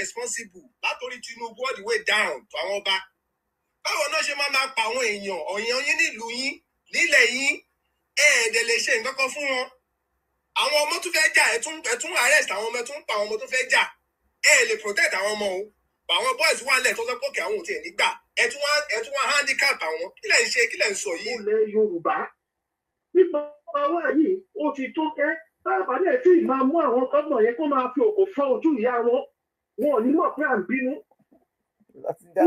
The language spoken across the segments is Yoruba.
responsible látòrí Tinubu all the way down to àwọn ọba. Báwo náà ṣe máa pa àwọn èèyàn ọ̀yàn yín nílùú yín nílẹ̀ yín ẹ̀ẹ́dẹ̀ lè ṣe nǹkan kan fún wọn. Àwọn ọmọ tó fẹ́ jà ẹ̀tún arrest àwọn ọmọ tó ń pa àwọn ọmọ tó fẹ́ jà lè protect àwọn ọmọ o. Àwọn boys wà lẹ̀ tó sọ pé òkè àwọn ò tiẹ̀ nígbà ẹ̀tún wá handicap àwọn kí lẹ̀ ń ṣe kí lẹ̀ ń sọ yìí. Ilẹ̀ Yorùbá nípa ọwọ́ yìí ó ti tó kẹ́ táàbà dẹ̀ tí ì máa mú àwọn gómìnà yẹn kó máa fi òkò fọ́ ojú ìyá wọn ò ní mọ̀ pé à ń bínú.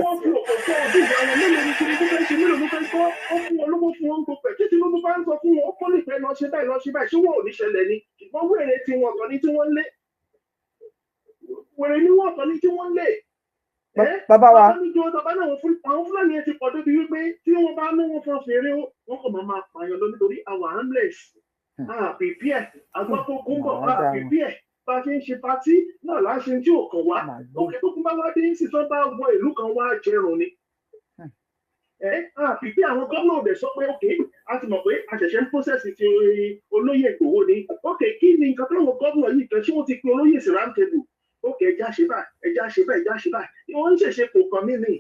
Wọ́n fi òkò fọ́ ojú ìyá wọn mélòó ni Tinubu fẹ́ ṣe mélòó ló fẹ́ kọ́ ó fún wọn lówó fún wọn gbogbo ẹ̀ tí Tinubu bá ń sọ fún wọn ó kọ́ lè fẹ́ lọ ṣe báyìí ṣé wọn ò ní ṣẹlẹ̀ ni ṣùgbọ́n wèrè tí wọn kàn ní tí wọ́n lé wèrè ni wọ́n kàn ní tí wọ́n lé. Bàbá wa àwọn Fúlàní ẹ ti pọ̀ débi wípé tí wọ́n bá mú wọn fún fèrè wọn kò máa pààyàn lọ nítorí àwọn harmless àpèpìẹ àgbàpọ̀kúnbọ̀ àpèpìẹ bá ṣe ń ṣe patí náà láṣẹ tí ò kàn wá òkè tó kún bá wá dé sí tó bá wọ ìlú kan wá jẹrun ni. Àpèpìẹ àwọn gómìnà òde sọ pé òkè a ti mọ̀ pé a ṣẹ̀ṣẹ̀ ń pọ́sẹ̀sì ti olóyè Ìgbòho ni òkè kí ni nǹkan táwọn gómìnà yìí kan ṣé wọ́n ti pe olóyè sí rántẹ́bù òkè ẹja ṣe báyìí wọ́n ń ṣẹ̀ṣẹ̀ kò kàn mí ni.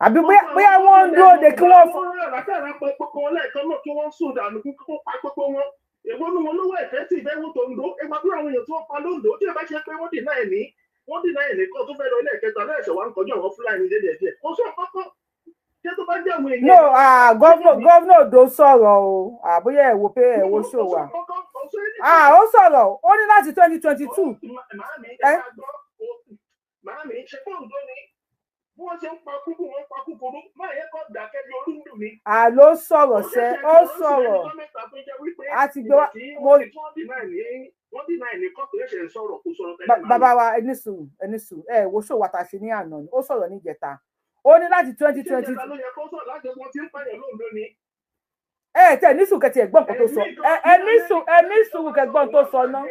Àbí bóyá wọ́n ń dúró de kí wọ́n fún. Látàrà pé gbogbo wọn lẹ́ẹ̀kan náà kí wọ́n sùn dànù kí wọ́n pa gbogbo wọn. Èwo ni wọn lówó ẹ̀fẹ́ tí ìbẹ́wò tó ń do ẹgbà bí àwọn èèyàn tí wọ́n pa lóńdó tí ẹ bá ṣe pé wọ́n dì náà ní kó tó fẹ́ lọ ilé ẹ̀kẹta lẹ́ẹ̀ṣẹ̀ wá ń kọjú àwọn Fúlàní dédé kò sọ kọ́kọ́ ṣé tó bá jẹ́ àwọn èèyàn. No, gọ́vnọ̀ Odo sọ̀rọ̀ o àbúyẹ ẹ̀wò pé ẹ̀wò ṣò wà. Ó sọ̀rọ̀ ó ní láti 2022. Màámi ṣe fún òǹdó ni bí wọ́n ṣe ń pa kúkú wọn pa kúkúrú máa yẹ kó dàkẹ́ bí olúndù mi. Àló sọ̀rọ̀ sẹ́ ó sọ̀rọ̀ àti gbé wá wọ́n dínà ní kọ́kọ́ ẹ̀ṣẹ̀ ń sọ̀rọ̀ kó sọ̀rọ̀ tẹ́lẹ̀. Bàbá wa ẹni sùn wo ṣò wà tá a ṣe ní àná ni ó sọ̀rọ̀ ní ìjẹta ó ní láti 2020. Tẹ ní sùn kẹtì ẹ̀gbọ́n kan tó sọ ẹni sùn kẹgbọ́n tó sọ náà.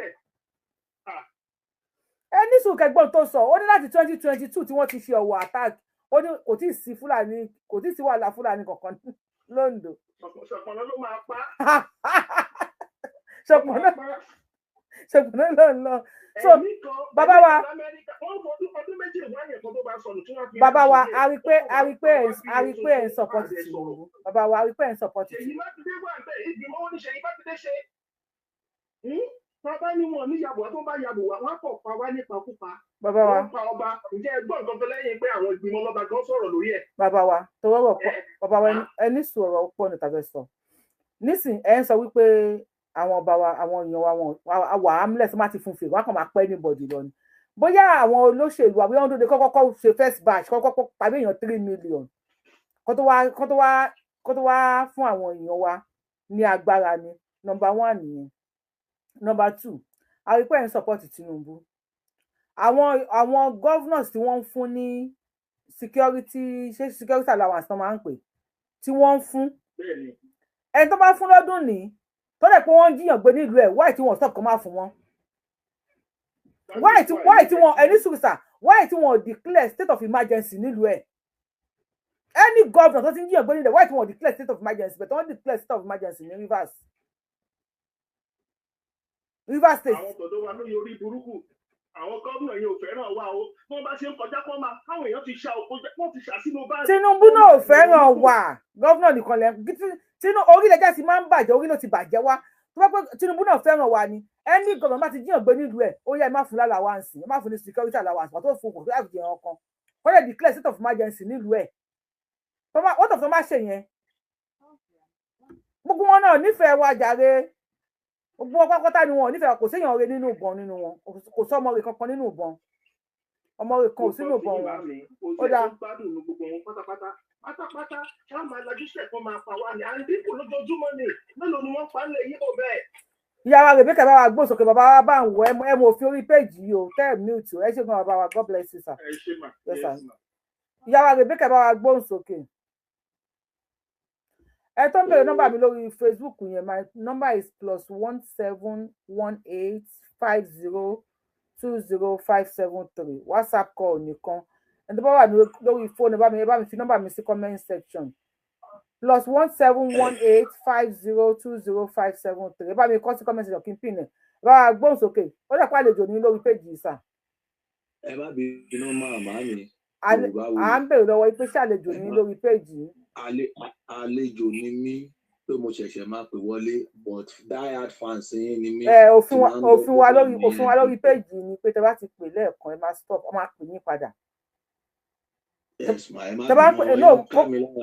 Ẹni sùn kẹgbọ́n tó sọ ó ní láti 2022 tí wọ́n ti ṣe ọ̀wọ̀ attack ó ní kò tí ì sí wàhálà Fúlàní kankan lóńdó. Ṣọ̀pọ̀nà ló máa pa. Ṣọ̀pọ̀nà ló ń lọ. So bàbá wa bàbá wa a rí pé ẹ̀ ń support Tinubu. Bàbá wa a rí pé ẹ̀ ń support Tinubu. Bàbá ni wọn ní yàbọ̀ tó bá yàbọ̀ wá pọ̀ pa wá nípa púpa. Bàbá wa wọ́n pa ọba ǹjẹ́ ẹgbọ́n nǹkan tó lẹ́yìn pé àwọn ìgbìmọ̀ ọlọ́ba gan sọ̀rọ̀ lórí ẹ̀. Bàbá wa tó rọrọ̀ pọ̀ bàbá wa ẹni sọ̀rọ̀ pọ̀ ní tàbí sọ. Nísìn ẹ̀ ń sọ wípé àwọn ọba wa àwọn èèyàn wa wà ámúlẹ̀ tó má ti fún fèrè wọ́n kàn máa pẹ́ ní bọ̀dì lọ ni. Bóyá àwọn olóṣèlú àbí wọ́n dóde kọ́kọ́ ṣe first batch kọ́kọ́ pàdé èèyàn 3 million kó tó wá fún àwọn èèyàn wa ní agbára ni number 1 nìyẹn. Number 2, a rí pé ẹ̀ ń support Tinubu. Àwọn governors tí wọ́n ń fún ní security allowance tó máa ń pè tí wọ́n ń fún. Ẹni tó bá fún lọ́dún ní tó dẹ̀ pé wọ́n ń jiyàn gbé nílùú ẹ̀ why tí wọ́n stop kó má fún wọn. Why tí wọ́n ẹni sùsà why tí wọ́n declare state of emergency nílùú ẹ̀. Any governor tó ti ń jiyàn gbé nílùú ẹ̀ why tí wọ́n declare state of emergency but wọ́n declare state of emergency ní Rivers State. Àwọn tọ̀dọ̀ wa ló yorí burúkú. Àwọn gómìnà yìí ò fẹ́ràn wa o. Wọ́n bá ṣe ń kọjá kọ́ máa káwọn èèyàn ti ṣá òkú jẹ́ wọ́n ti ṣá sínú báyìí. Tinubu náà ò fẹ́ràn wa. Gómìnà nìkan lẹ́ orílẹ̀-èdè ti máa ń bàjẹ́ orí ló ti bàjẹ́ wá. Tó bá pẹ́ Tinubu náà fẹ́ràn wa ni. Ẹni gómìnà má ti jíyàn gbé nílùú ẹ̀ ó yẹ má fún allowance ẹ má fún ní security allowance pàtó fún kò tó àbùjẹ ọkàn. Wọ́n lè declare state of emergency nílùú ẹ̀. Wọ́n tọ̀ fún má ṣe yẹn. Gbogbo wọn náà nífẹ̀ẹ́ wa jàre. Gbogbo wọn pátápátá ni wọn ò nífẹ̀ẹ́ kò séèyàn rẹ̀ nínú ìbọn nínú wọn kò sọ ọmọ rẹ̀ kankan nínú ìbọn ọmọ rẹ̀ kan ò sínú ìbọn wọn. Ó dáa gbádùn ní gbogbo wọn pátápátá ká máa lajú sẹ̀kọ́ máa pa wá ní à ń dínkù lójoojúmọ́ ni mélòó ni wọ́n pa ń lè yí bò bẹ́ẹ̀. Ìyá wa Rebecca bá wa gbó sókè bàbá wa bá ń wọ ẹ mọ òfin orí péjì yìí o tẹ́ ẹ̀ mute ẹ ṣe gan bàbá wa God bless you sir. Ẹ ṣe mà. Ìyá wa Rebecca bá wa gbó sókè. Ẹ tó ń bèrè nọ́mbà mi lórí Facebook yẹn my number is +17185020573 WhatsApp call nìkan ẹni tó bá wà lórí fóònù ẹ bá mi fi nọ́mbà mi sí comment section +17185020573 ẹ bá mi kọ sí comment section kí n pin ẹ bá wa gbóhùn sókè ó dẹ̀ pa àlejò ní lórí péjì yìí sà. ẹ má bí inú màmá mi. À ń bèrè lọ́wọ́ pé ṣàlejò ní lórí péjì. Àlejò ni mí pé mo ṣẹ̀ṣẹ̀ máa pè wọlé but diehard fans yín ni mí. Òfin wa lórí péjì ni pé tẹ bá ti pè lẹ́ẹ̀kan ẹ máa stop, ọ máa pè yín padà. Yes, ma, ẹ má bínú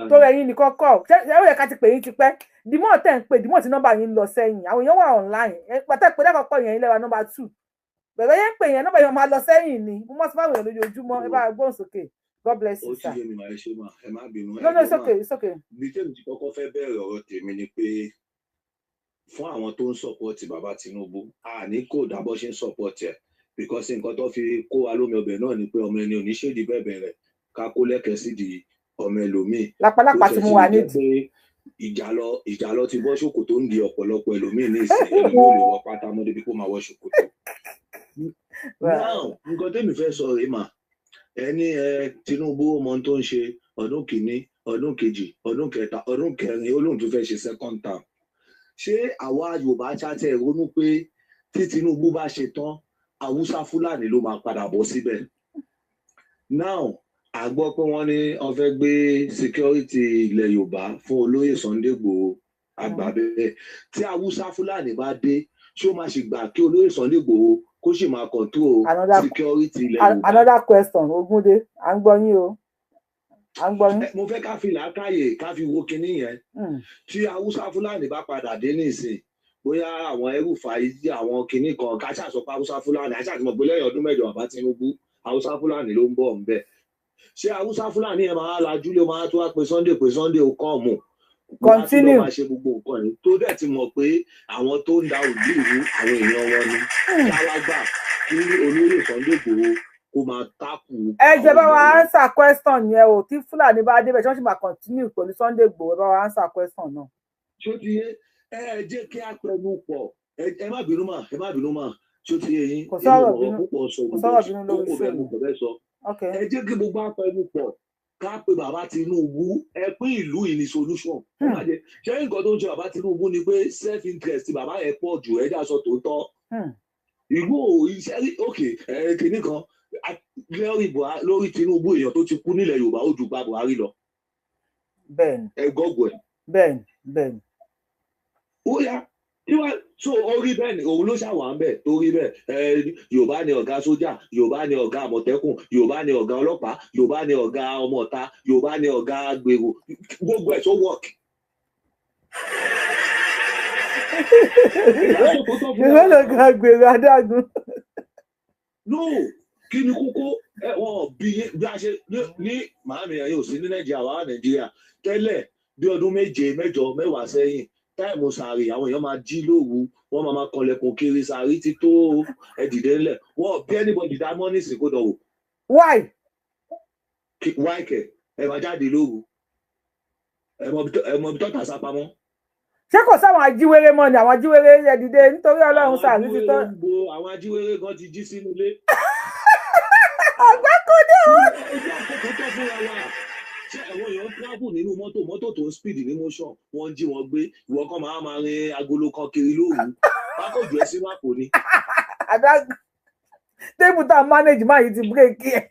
tó ẹ̀yin nìkan kọ́ ṣé ó yẹ ká ti pè yín ti pẹ́ dìmọ̀ tẹ̀ ń pè dìmọ̀ tí nọ́mbà yín lọ sẹ́yìn àwọn èèyàn wà online pàtẹ́ pé lẹ́kọ̀ọ́kọ́ yẹn ilé wa nọ́mbà 2 bẹ̀rẹ̀ yẹn pè yẹn nọ́mbà yẹn máa lọ sẹ́yìn ni mo mọ̀ sí fáwọn èèyàn lójoojúmọ́ ẹ bá gbóhùn sókè. God bless you, sir. Ó ti yé mi, màá ṣe mà, ẹ má bínú. No, it's okay, it's okay. Bí tèmi ti kọ́kọ́ fẹ́ bẹ̀rẹ̀ ọ̀rọ̀ tèmi ni pé fún àwọn tó ń sọ̀pọ̀tì bàbá Tinubu, àní kò dábọ́ ṣe ń sọ̀pọ̀tì ẹ̀ because nǹkan tó fi kó wa lómi ọbẹ̀ náà ni pé ọmọ ẹni ò ní ṣèdí bẹ̀bẹ̀ rẹ̀ ká kó lẹ́kẹ̀ẹ́ sí di ọmọ ẹlòmíì. Lápálápá tí mo wà nídìí. Ìjà lọ ti bọ́ ṣòkòtò ń di ọ̀pọ̀lọpọ̀ ẹlòmíì ní ìsìn ẹlòmíì ò lè wọ pátá mọ́ débi kó máa wọ ṣòkòtò. Now, nǹkan tẹ́mi fẹ́ sọ rèé mà. Ẹni Tinubu ọmọ tó ń ṣe ọdún kìíní ọdún kejì ọdún kẹta ọdún kẹrin olóhùn tó fẹ́ ṣe second term. Ṣé àwa Yorùbá ṣáàtẹ̀ ronú pé tí Tinubu bá ṣe tán Haúsá Fúlàní ló máa padà bọ̀ síbẹ̀? Now a gbọ́ pé wọ́n ní wọ́n fẹ́ gbé security ilẹ̀ Yorùbá fún olóyè Sunday Igboho àgbà bẹ́ẹ̀. Tí Haúsá Fúlàní bá dé ṣé ó máa ṣì gbà kí olóyè Sunday Igboho kó sì máa control security ilẹ̀ Yorùbá? Another question Ogunde à ń gbọ́ yín o à ń gbọ́ yín. Mo fẹ́ ká fi làákàyè ká fi wo kinní yẹn. Tí Haúsá Fúlàní bá padà dé nísìn bóyá àwọn ẹrùfà yìí àwọn kinní kan ká ṣàṣọpá Haúsá Fúlàní àti àtìmọ̀ pé lẹ́yìn ọdún mẹ́jọ bàbá Tinubu Haúsá Fúlàní ló ń bọ̀ ń bẹ̀. Ṣé Haúsá Fúlàní yẹn máa lajú lé máa tó wá pé Sunday ó kọ́ mù? Continue. Máa ṣe gbogbo nǹkan yìí tó dẹ̀ ti mọ̀ pé àwọn tó ń da òlú ìlú àwọn èèyàn wọn ni. Ṣálágbà kí olóyè Sunday Igboho kó máa tákù. Ẹ jẹ́ bá wa answer question yẹn o tí Fúlàní bá débẹ̀ tí wọ́n sì máa continue pẹ̀lú Sunday Igboho bá wa answer question náà. Ṣó ti yé ẹ jẹ́ kí a pẹnu pọ̀ ẹ má bínú mà ṣó ti yé yín. Kò sọ̀rọ̀ bínú lórí fóònù. Ẹ jẹ́ kí gbogbo apẹnu pọ̀ ká pé bàbá Tinubu ẹ pín ìlú ìní solution. Ṣé nǹkan tó ń ṣe bàbá Tinubu ni pé self interest bàbá yẹn pọ̀ jù ẹ̀dá sọ tòótọ́. Ìlú iṣẹ́ òkè kìíní kan lórí Tinubu èèyàn tó ti kú nílẹ̀ Yorùbá ó ju gba Buhari lọ. Bẹ́ẹ̀ni. Ẹ gọ́gọ̀ ẹ̀. Bẹ́ẹ̀ni. Ó yá so orí bẹ́ẹ̀ ni òun ló ṣàwà ń bẹ̀ torí bẹ́ẹ̀ Yorùbá ni ọ̀gá sójà Yorùbá ni ọ̀gá àmọ̀tẹ́kùn Yorùbá ni ọ̀gá ọlọ́pàá Yorùbá ni ọ̀gá ọmọ ọ̀ta Yorùbá ni ọ̀gá gbèrò gbogbo ẹ̀ tó work. Yorùbá ni ọ̀gá gbèrò adágún. No kí ni kókó wọn bí a ṣe ní màámi ẹ̀yìn ò sí ní Nàìjíríà wà Nàìjíríà tẹ́lẹ̀ bí ọdún méje mẹ́jọ mẹ́wàá sẹ́yìn táìmù sàárì àwọn èèyàn máa jí lóru wọn máa kanlẹ̀kùn kiri sàárì tí tó ẹdìdẹ ńlẹ̀ wọn bí anybody dá mọ́ nísìn kó dọ̀wọ̀. Why kẹ ẹ máa jáde lóru ẹ mọ ibi tọ́ta sápamọ́. Ṣé kò sáwọn ajíwèrè mọ́ ni àwọn ajíwèrè ẹdìdẹ nítorí Ọlọ́run sàárì ti tán. Àwọn ajíwèrè kan ti jí sínú ilé. Ọ̀gbẹ́kúndé wọn. Ẹjọ́ àkókò tó fúnra wa. Ṣé àwọn èèyàn travel nínú mọ́tò tó ń speed ní motion wọ́n jí wọn gbé ìwọ kan máa rin agolo kan kiri lóru pákòjù ẹ sínú àpò ni. Tébù tá a manage máa yìí ti bírèkì ẹ.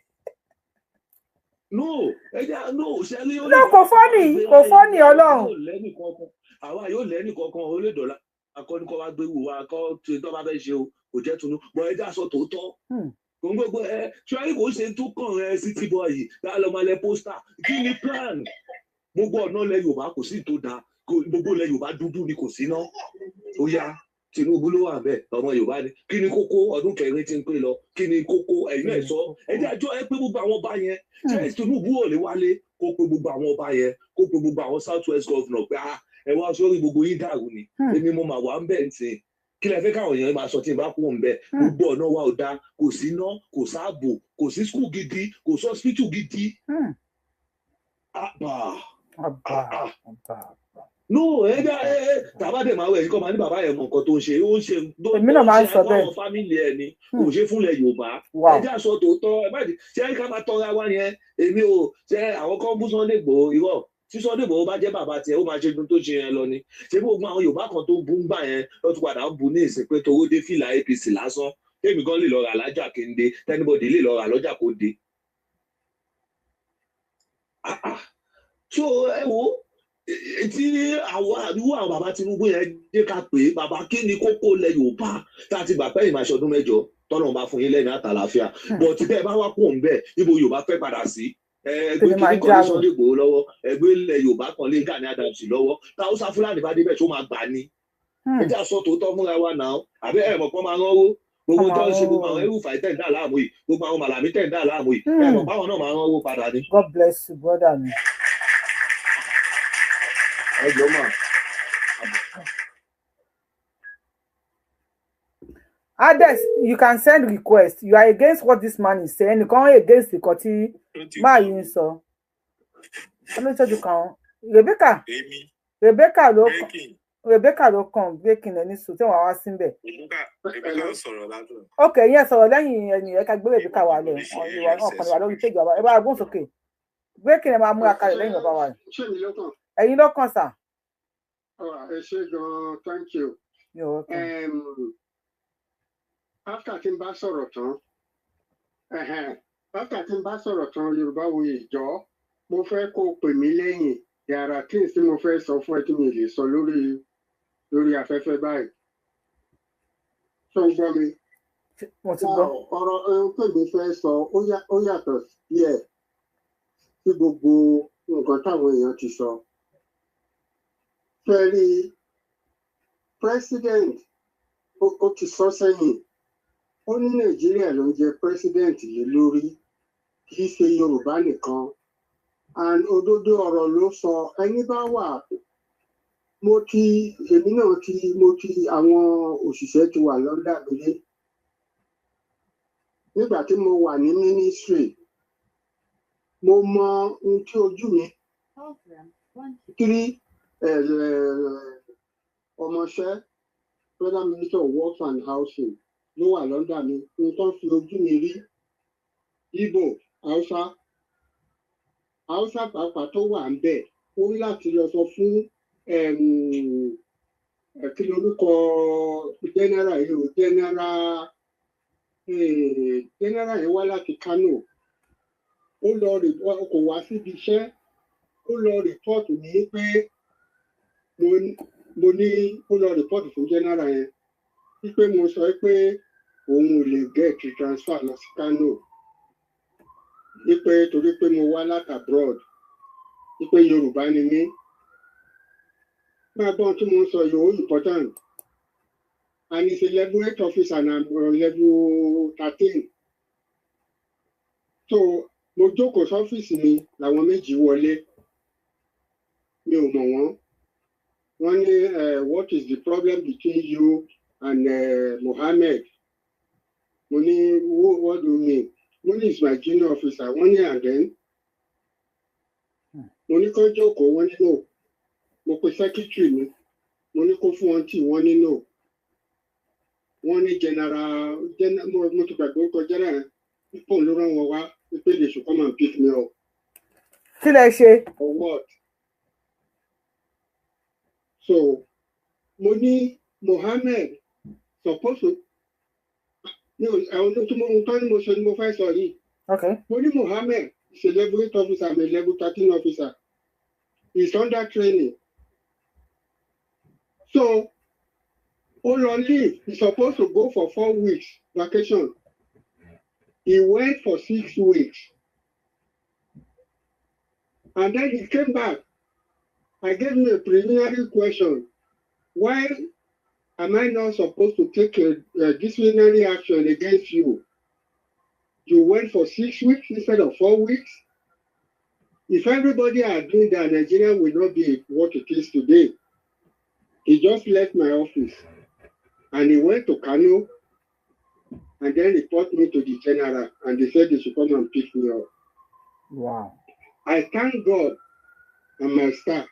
No ṣe rí ó lè. No kò fọ́nì Ọlọ́run. Àwa yóò lẹ́nì kankan ó lè dọ̀la akọ́nikọ́ wa gbé wò wá kọ́ tó bá fẹ́ ṣe o kò jẹ́ tunu bọ̀ ẹ já sọ tòótọ́. Gbogbo ṣọ́rí kò ṣe tó kàn city boy dá lọ máa lẹ pósítà kí ni plan gbogbo ọ̀nà ilẹ̀ Yorùbá kò sí tó dáa gbogbo ilẹ̀ Yorùbá dúdú ni kò sí ná ó yá Tinubu ló wà bẹ́ẹ̀ ọmọ Yorùbá ni kí ni kókó ọdún kẹrin tí ń pè lọ kí ni kókó ẹ̀yin náà sọ ẹjẹ́ àjọ ẹ pé gbogbo àwọn ọba yẹn ṣé Tinubu ò lè wálé kó pé gbogbo àwọn ọba yẹn kó pé gbogbo àwọn South West Govnor pé ẹ wá sórí gbogbo yín dàrú ni èmi mo mà wà ń bẹ̀ ń sìn kí lẹ fẹ́ káwọn èèyàn máa sọ tí n bá kú ń bẹ gbogbo ọ̀nà wa ò dáa kò sí iná kò sáàbò kò sí skul gidi kò sí hospital gidi. No tàbádé máa wẹ̀ yìí kọ́ máa ní bàbá yẹn mọ nǹkan tó ń ṣe ó ń ṣe èmi náà máa ń sọ bẹ́ẹ̀ àwọn fámìlì ẹ̀ ni kò ṣe fúnlẹ̀ Yorùbá ẹjẹ́ àṣọ tòótọ́ ẹ má di ṣé ká máa tọra wa yẹn èmi ò ṣe àwọn kan bú Sunday Igboho irọ́ tí Sunday Igboho bá jẹ́ bàbá tiẹ̀ ó máa ṣe dun tó ṣe yẹn lọ ni ṣé gbogbo àwọn Yorùbá kan tó ń bú ń gbà yẹn ló tún padà ń bu ní ìsìn pé toró dé fìlà APC lásán Tèmi gan lè lọ rà lájà kéde, tẹ́nibọ̀dì lè lọ rà lọ́jà kó dé. So ẹ wo tí àwọn bàbá Tinubu yẹn dé ká pé bàbá kí ni kókó lẹ Yorùbá tá a ti gbà pẹ́ ìmáṣe ọdún mẹ́jọ tọ́nà bá fún yín lẹ́nu àtàlàáfíà bọ̀ tí bẹ́ẹ̀ bá wá pọ̀ ń bẹ̀ níbo Yorùbá fẹ́ padà sí ẹgbẹ́ kìíní kan ní Sunday Igboho lọ́wọ́ ẹgbẹ́ ilẹ̀ Yorùbá kan lé Gani Adams lọ́wọ́ táwùsá Fúlàní bá débẹ̀ tó máa gbà ní. ẹ jẹ́ àsọ tòótọ́ múra wa náà àbẹ́ ẹ̀ mọ̀ pọ́n máa ránwó gbogbo tó ń ṣe gbogbo àwọn ẹrùfà tẹ̀ ń dà láàmú yìí gbogbo àwọn màlàmí tẹ̀ ń dà láàmú yìí ẹ̀ mọ̀ páwọn náà máa ránwó padà ní. God bless you, brother mi. ẹ jọ mà. Ades, you can send request. You are against what this man is saying. You can't against the koti. Ma yin so. Let me can. Rebecca ló kàn breaking ẹni sùn tí wọ́n wá síbẹ̀. Rebecca sọ̀rọ̀ ládùn. Okay, yẹn sọ̀rọ̀ lẹ́yìn ẹni ẹ ká gbé Rebecca wá lọ. Ọkàn wà lórí page wa. Ẹ bá gún sókè. Breaking ẹ máa múra kalẹ̀ lẹ́yìn bàbá wa. Ṣé mi lọ́kàn? Ẹ̀yin ló kàn sà. Ẹ ṣé gan-an, thank you. You're welcome. After tí n bá sọ̀rọ̀ tán, Yorùbáwùyí ìjọ, mo fẹ́ kó pè mí lẹ́yìn. There are things tí mo fẹ́ sọ fún ẹ tí mi lè sọ lórí afẹ́fẹ́ báyìí. Ṣé o gbọ́ mi? Mo ti gbọ́. Ọ̀rọ̀ ohun tó mi fẹ́ sọ ó yàtọ̀ sí ẹ̀ sí gbogbo nǹkan táwọn èèyàn ti sọ. Fẹ́rí president ó ti sọ sẹ́yìn. Ó ní Nàìjíríà ló ń jẹ president lé lórí kì í ṣe Yorùbá nìkan. And òdodo ọ̀rọ̀ ló sọ ẹni bá wà mo ti àwọn òṣìṣẹ́ ti wà lọ́dà gbélé nígbà tí mo wà ní ministry mo mọ ohun tí ojú mi kiri ọmọọṣẹ́ federal minister of works and housing ló wà lọ́dà mi ohun tó ń fi ojú mi rí Igbo Hausa pàápàá tó wà ń bẹ̀ ó láti lọ sọ fún kí lorúkọ general yìí o general yẹn wá láti Kano ó lọ kò wá síbi iṣẹ́ ó lọ rìpọ́ọ̀tù ní pé mo ní ó lọ rìpọ́ọ̀tù fún general yẹn wípé mo sọ pé òun ò lè gẹ̀ẹ́tì transfer lọ sí Kano. Wípé torí pé mo wá láti abroad wípé Yorùbá ni mí máa gbọ́n tí mo ń sọ yòó important and it's a level 8 officer and I'm level 13 so mo jókòó sọ́fíìsì mi làwọn méjì wọlé mi ò mọ̀ wọ́n ní what is the problem between you and Mohammed mo ní what do you mean? One is my junior officer, one year and then. Mo ní kó jókòó, wọ́n ní no. Mo pe secretary mi, mo ní kó fún wọn tí wọ́n ní no. Wọ́n ní general, mo ti gbàgbé orúkọ general, ipò ló rán wọn wá, pé they should come and pick me up. Kí lẹ ṣe? For what? So, mo ní Mohammed supposed to àwọn tó mo ń tọ́ ní mo ṣe ni mo fẹ́ sọ yìí. Mo ní Mohammed is a level 8 officer and a level 13 officer. He's under training. So, all on leave. He's supposed to go for 4 weeks vacation. He went for 6 weeks. And then he came back. I gave him a preliminary question. Why am I not supposed to take a disciplinary action against you? You went for 6 weeks instead of 4 weeks? If everybody are doing that, Nigeria will not be what it is today. He just left my office and he went to Kano and then reported me to the general and they said they should come and pick me up. Wow. I thank God and my staff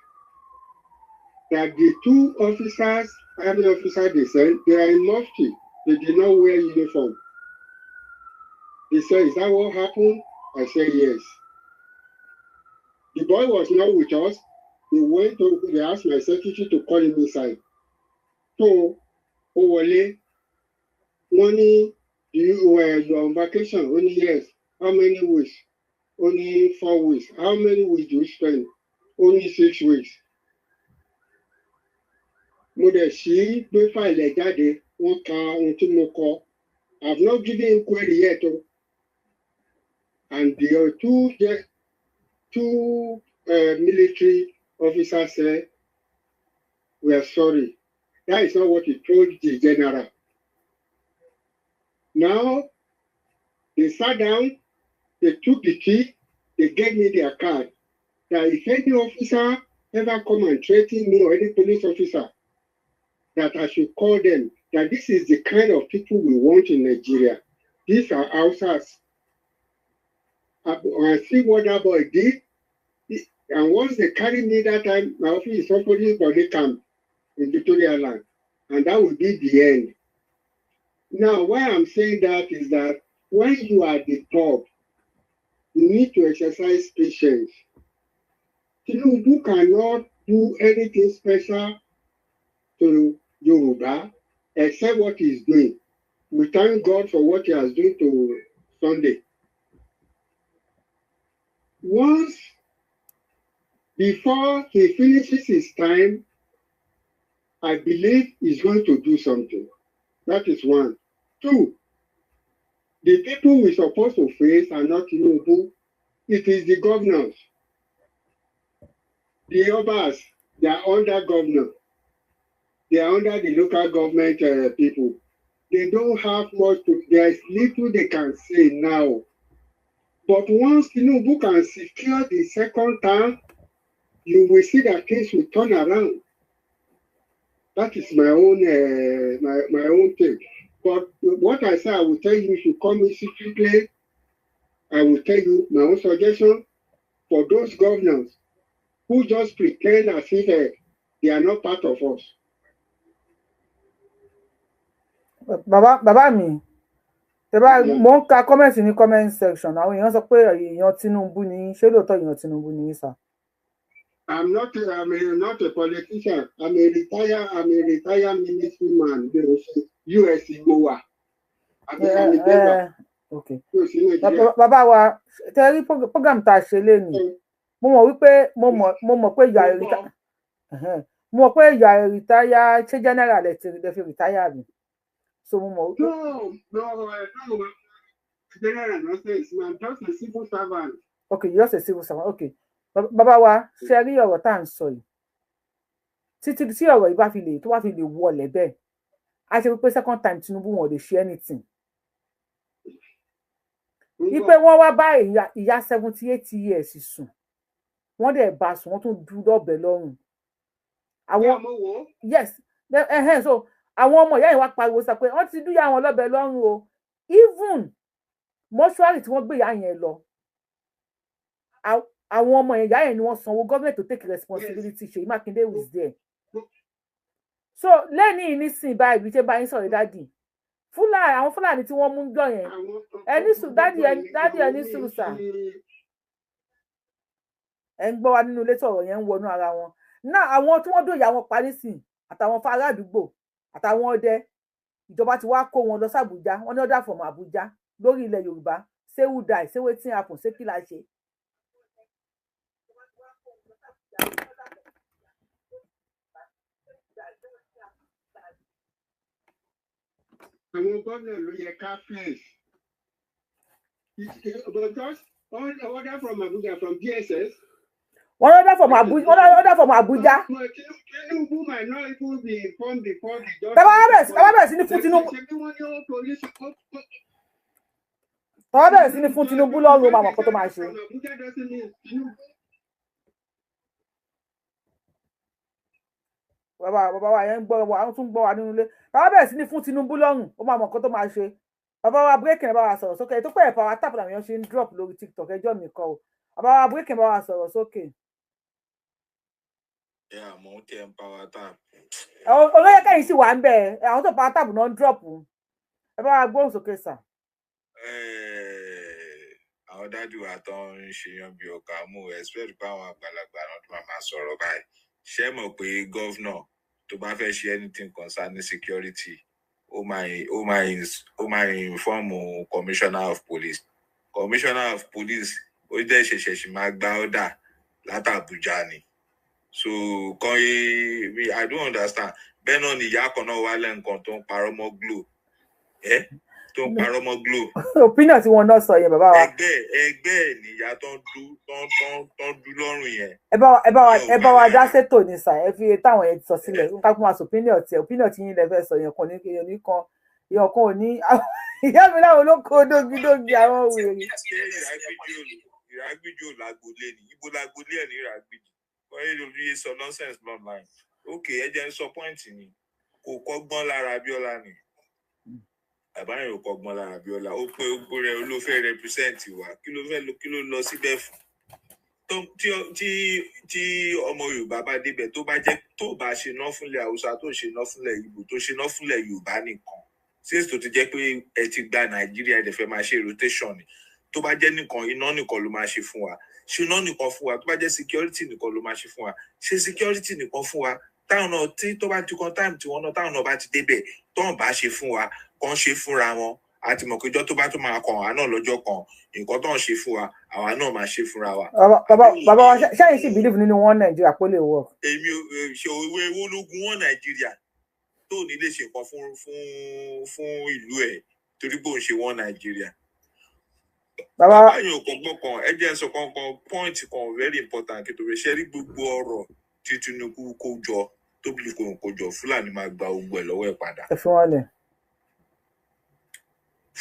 that the 2 officers, army officers they sent, they are in mufti. They did not wear uniform. They said, is that what happened? I said, yes. The boy was not with us. They asked my secretary to call him inside. So, Owole, wọ́n ní You were on vacation, only yes. How many weeks? Only 4 weeks. How many weeks do you spend? Only 6 weeks. Mo dẹ̀ sí gbé fáìlì jáde, wọ́n ka ohun tí mo kọ. I've not given inquiry yet. And the two military officers said, we are sorry. That is not what he told the general. Now, they sat down, they took the key, they gave me their card. That if any officer ever come and threaten me or any police officer, that I should call them, that this is the kind of people we want in Nigeria. These are Hausas. I see what that boy did. And once they carry me that time, my office is somebody body camp in Victoria Land. And that will be the end. Now, why I'm saying that is that when you are at the top, you need to exercise patience. Tinubu cannot do anything special to Yoruba except what he's doing. We thank God for what he has done to Sunday. Once, before he finishes his time, I believe he's going to do something. That is one. Two, the people we're supposed to face are not Tinubu. It is the governors. The Obas, they are under governor. They are under the local government people. They don't have much to, there is little they can say now. But once Tinubu can secure the second term, you will see that things will turn around. That is my own my own thing. But what I say, I will tell you, if you call me secretly, I will tell you my own suggestion for those governors who just pretend as if they are not part of us. Bàbá mi, mo ń ka comment ní comment section. Àwọn èèyàn sọ pé èèyàn Tinubu ni, ṣé lóòótọ́ èèyàn Tinubu ni sà? I'm not a politician. I'm a retired military man. US Goa. Okay. Bàbá wa, tẹ́rí program tá a ṣe lénìí. Mo mọ̀ pé you are a retired, ṣé general lẹ fi retire bi. So mo mọ̀. No. General, no say I'm just a civil servant. Okay, you're just a civil servant. Okay. Bàbá wa, ṣe rí ọ̀rọ̀ tá à ń sọ yìí. Títí tí ọ̀rọ̀ yìí bá fi lè wọlé bẹ́ẹ̀. A ṣe wípé second time Tinubu wọn ò lè ṣe anything. Ipe wọ́n wá bá ìyá 78 years sùn. Wọ́n dẹ̀ bá sùn, wọ́n tún dúró lọ́bẹ̀ lọ́rùn. Àwọn yes. So àwọn ọmọ ìyá yìí wá pariwo sọ pé wọ́n ti dúyà wọn lọ́bẹ̀ lọ́rùn o. Even mọ́ṣúárì tí wọ́n gbé ìyá yẹn lọ. Àwọn ọmọ ìyá yẹn ni wọ́n sanwó, government to take responsibility. Ṣèyí Mákindé was there. So lẹ́ni nísìn báyìí bí ṣe bá yín sọ̀rọ̀ dádì. Àwọn Fúlàní tí wọ́n mú jọ yẹn. Ẹni sùn dádì ẹni sùn sà. Ẹ ń gbọ́ wa nínú ilé tọ̀rọ̀ yẹn ń wọnú ara wọn. Náà àwọn tí wọ́n dòyà wọn parí sí àtàwọn fárá àdúgbò àtàwọn ọdẹ ìjọba ti wá kó wọn lọ sí Àbújá. Wọ́n ní order from Àbújá lórí ilẹ̀ Yorùbá. Say who die, say wetin happen, say kí la ṣe. Àwọn gómìnà ló yẹ ká face. But just order from Abuja, from DSS. One order from Abuja. Tinubu might not even be informed before the judge. Tọ́wọ́ bẹ̀rẹ̀ sí ní fún Tinubu lọ́rùn ọmọ àmọ̀kọ́ tó máa ṣe. Bàbá wa yẹn ń gbọ́ wa, àwọn tún gbọ́ wa nínú ilé. Tọ́wọ́ bẹ̀rẹ̀ sí ní fún Tinubu lọ́rùn ọmọ àmọ̀kọ́ tó máa ṣe. Bàbá wa breaking bá wa sọ̀rọ̀ sókè. Tó pẹ́ ẹ̀fọ́ wa tap làwọn èèyàn ṣe ń drop lórí TikTok ẹjọ́ mi kọ́ o. Bàbá wa breaking bá wa sọ̀rọ̀ sókè. Mo ti ń power tap. Olóyè kẹ́yìn sì wà ń bẹ̀. Àwọn tó power tap náà ń drop. Ẹ bá wa gbóhùn sókè sà. Àwọn dájú wa tó ń ṣèyàn bí ọkà mú expect pé àwọn àgbàlagbà náà tó máa sọ̀rọ̀ báyìí. Ṣé mọ̀ pé governor tó bá fẹ́ ṣe anything concerning security inform commissioner of police. Commissioner of police, ó dẹ̀ ṣẹ̀ṣẹ̀ máa gba order láti Abuja ni. So I don't understand. Bẹ́ẹ̀ náà ni ìyá kan náà wá lẹ́ǹkan tó ń parọ́ mọ́ Glo. Tó ń parọ́ mọ́ Glo. Opinion tí wọ́n náà sọ yẹn bàbá wa. Ẹgbẹ́ nìyá tó ń dú lọ́rùn yẹn. Ẹ bá wa dá sétò ní sà, ẹ fi táwọn yẹn sọ sílẹ̀. N ká kún wa sọ opinion tí yín lẹ fẹ́ sọ yẹn kan ní èèyàn kan ò ní ìyá mi láwọn olóko dógidógi àwọn wèrè. Ìrágbìjì ò lágbolé ni, ibo lágbolé ẹ̀ ní ìrágbìjì. Wọ́n yé lórí sọ nonsense online. Okay, ẹ jẹ́ ń sọ point ni. Kò kọ́gbọ́n lára Abíọ́lá ni. Àbáyọ̀ ò kọ́gbọ́n lára Abíọ́lá. Ó pé ó rẹ̀ olófẹ́ represent wa. Kí ló lọ síbẹ̀ fún? Tí ọmọ Yorùbá bá débẹ̀ tó bá jẹ́ tó bá ṣe ná fúnlẹ̀ Haúsá tó ṣe ná fúnlẹ̀ Ìgbò tó ṣe ná fúnlẹ̀ Yorùbá nìkan. Since tó ti jẹ́ pé ẹ ti gba Nàìjíríà ẹ dẹ̀ fẹ́ máa ṣe rotation ni. Tó bá jẹ́ nìkan iná nìkan ló máa ṣe fún wa. Ṣé iná nìkan fún wa? Tó bá jẹ́ security nìkan ló máa ṣe fún wa. Ṣé security nìkan fún wa? Táwọn náà tó bá ti kan time tí wọ́n náà táwọn náà bá ti débẹ̀ tó ń bá ṣe fún wa kàn ṣe fúnra wọn. Àti mọ̀ pé ìjọ tó bá tó máa kàn wá náà lọ́jọ́ kan nǹkan tó ń ṣe fún wa àwa náà máa ṣe fúnra wa. Bàbá wa ṣáà sì believe nínú wọn Nàìjíríà pé lè wọ. Èmi ṣe òwe ológun wọn Nàìjíríà tó ní lè ṣe nǹkan fún ìlú ẹ̀ torí bó ń ṣe wọn Nàìjíríà. Bàbá yóò kọ́gbọ́n kan ẹ jẹ́ sọ kankan point kan very important kí torí ṣe rí gbogbo ọ̀rọ̀ tí Tinubu kó jọ tó bí kò jọ Fúlàní máa gba ogbó ẹ̀ lọ́wọ́ ẹ̀ padà. Ẹ fún wọn lẹ̀.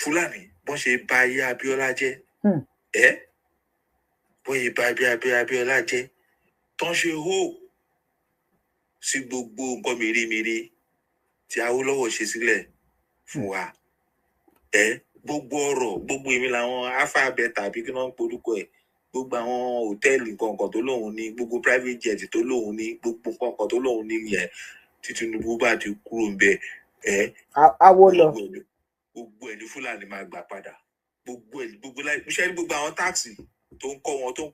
Fúlàní bọ́n ṣe bà ayé Abíọ́lá jẹ́ bọ́n ṣe bà Abíọ́lá jẹ́ tán ṣe hó sí gbogbo nǹkan mèremère tí Awólọ́wọ̀ ṣe sílẹ̀ fún wa gbogbo ọ̀rọ̀ gbogbo èmi làwọn alphabet tàbí kí wọ́n ń porúkọ ẹ̀ gbogbo àwọn hòtẹ́ẹ̀lì nǹkan tó lóun ní gbogbo private jet tó lóun ní gbogbo nǹkan tó lóun ní yẹn tí Tinubu bá ti kúrò ń bẹ Awólọ́ gbogbo ẹ̀ ní Fúlàní máa gbà padà gbogbo láì iṣẹ́ ní gbogbo àwọn táàsì tó ń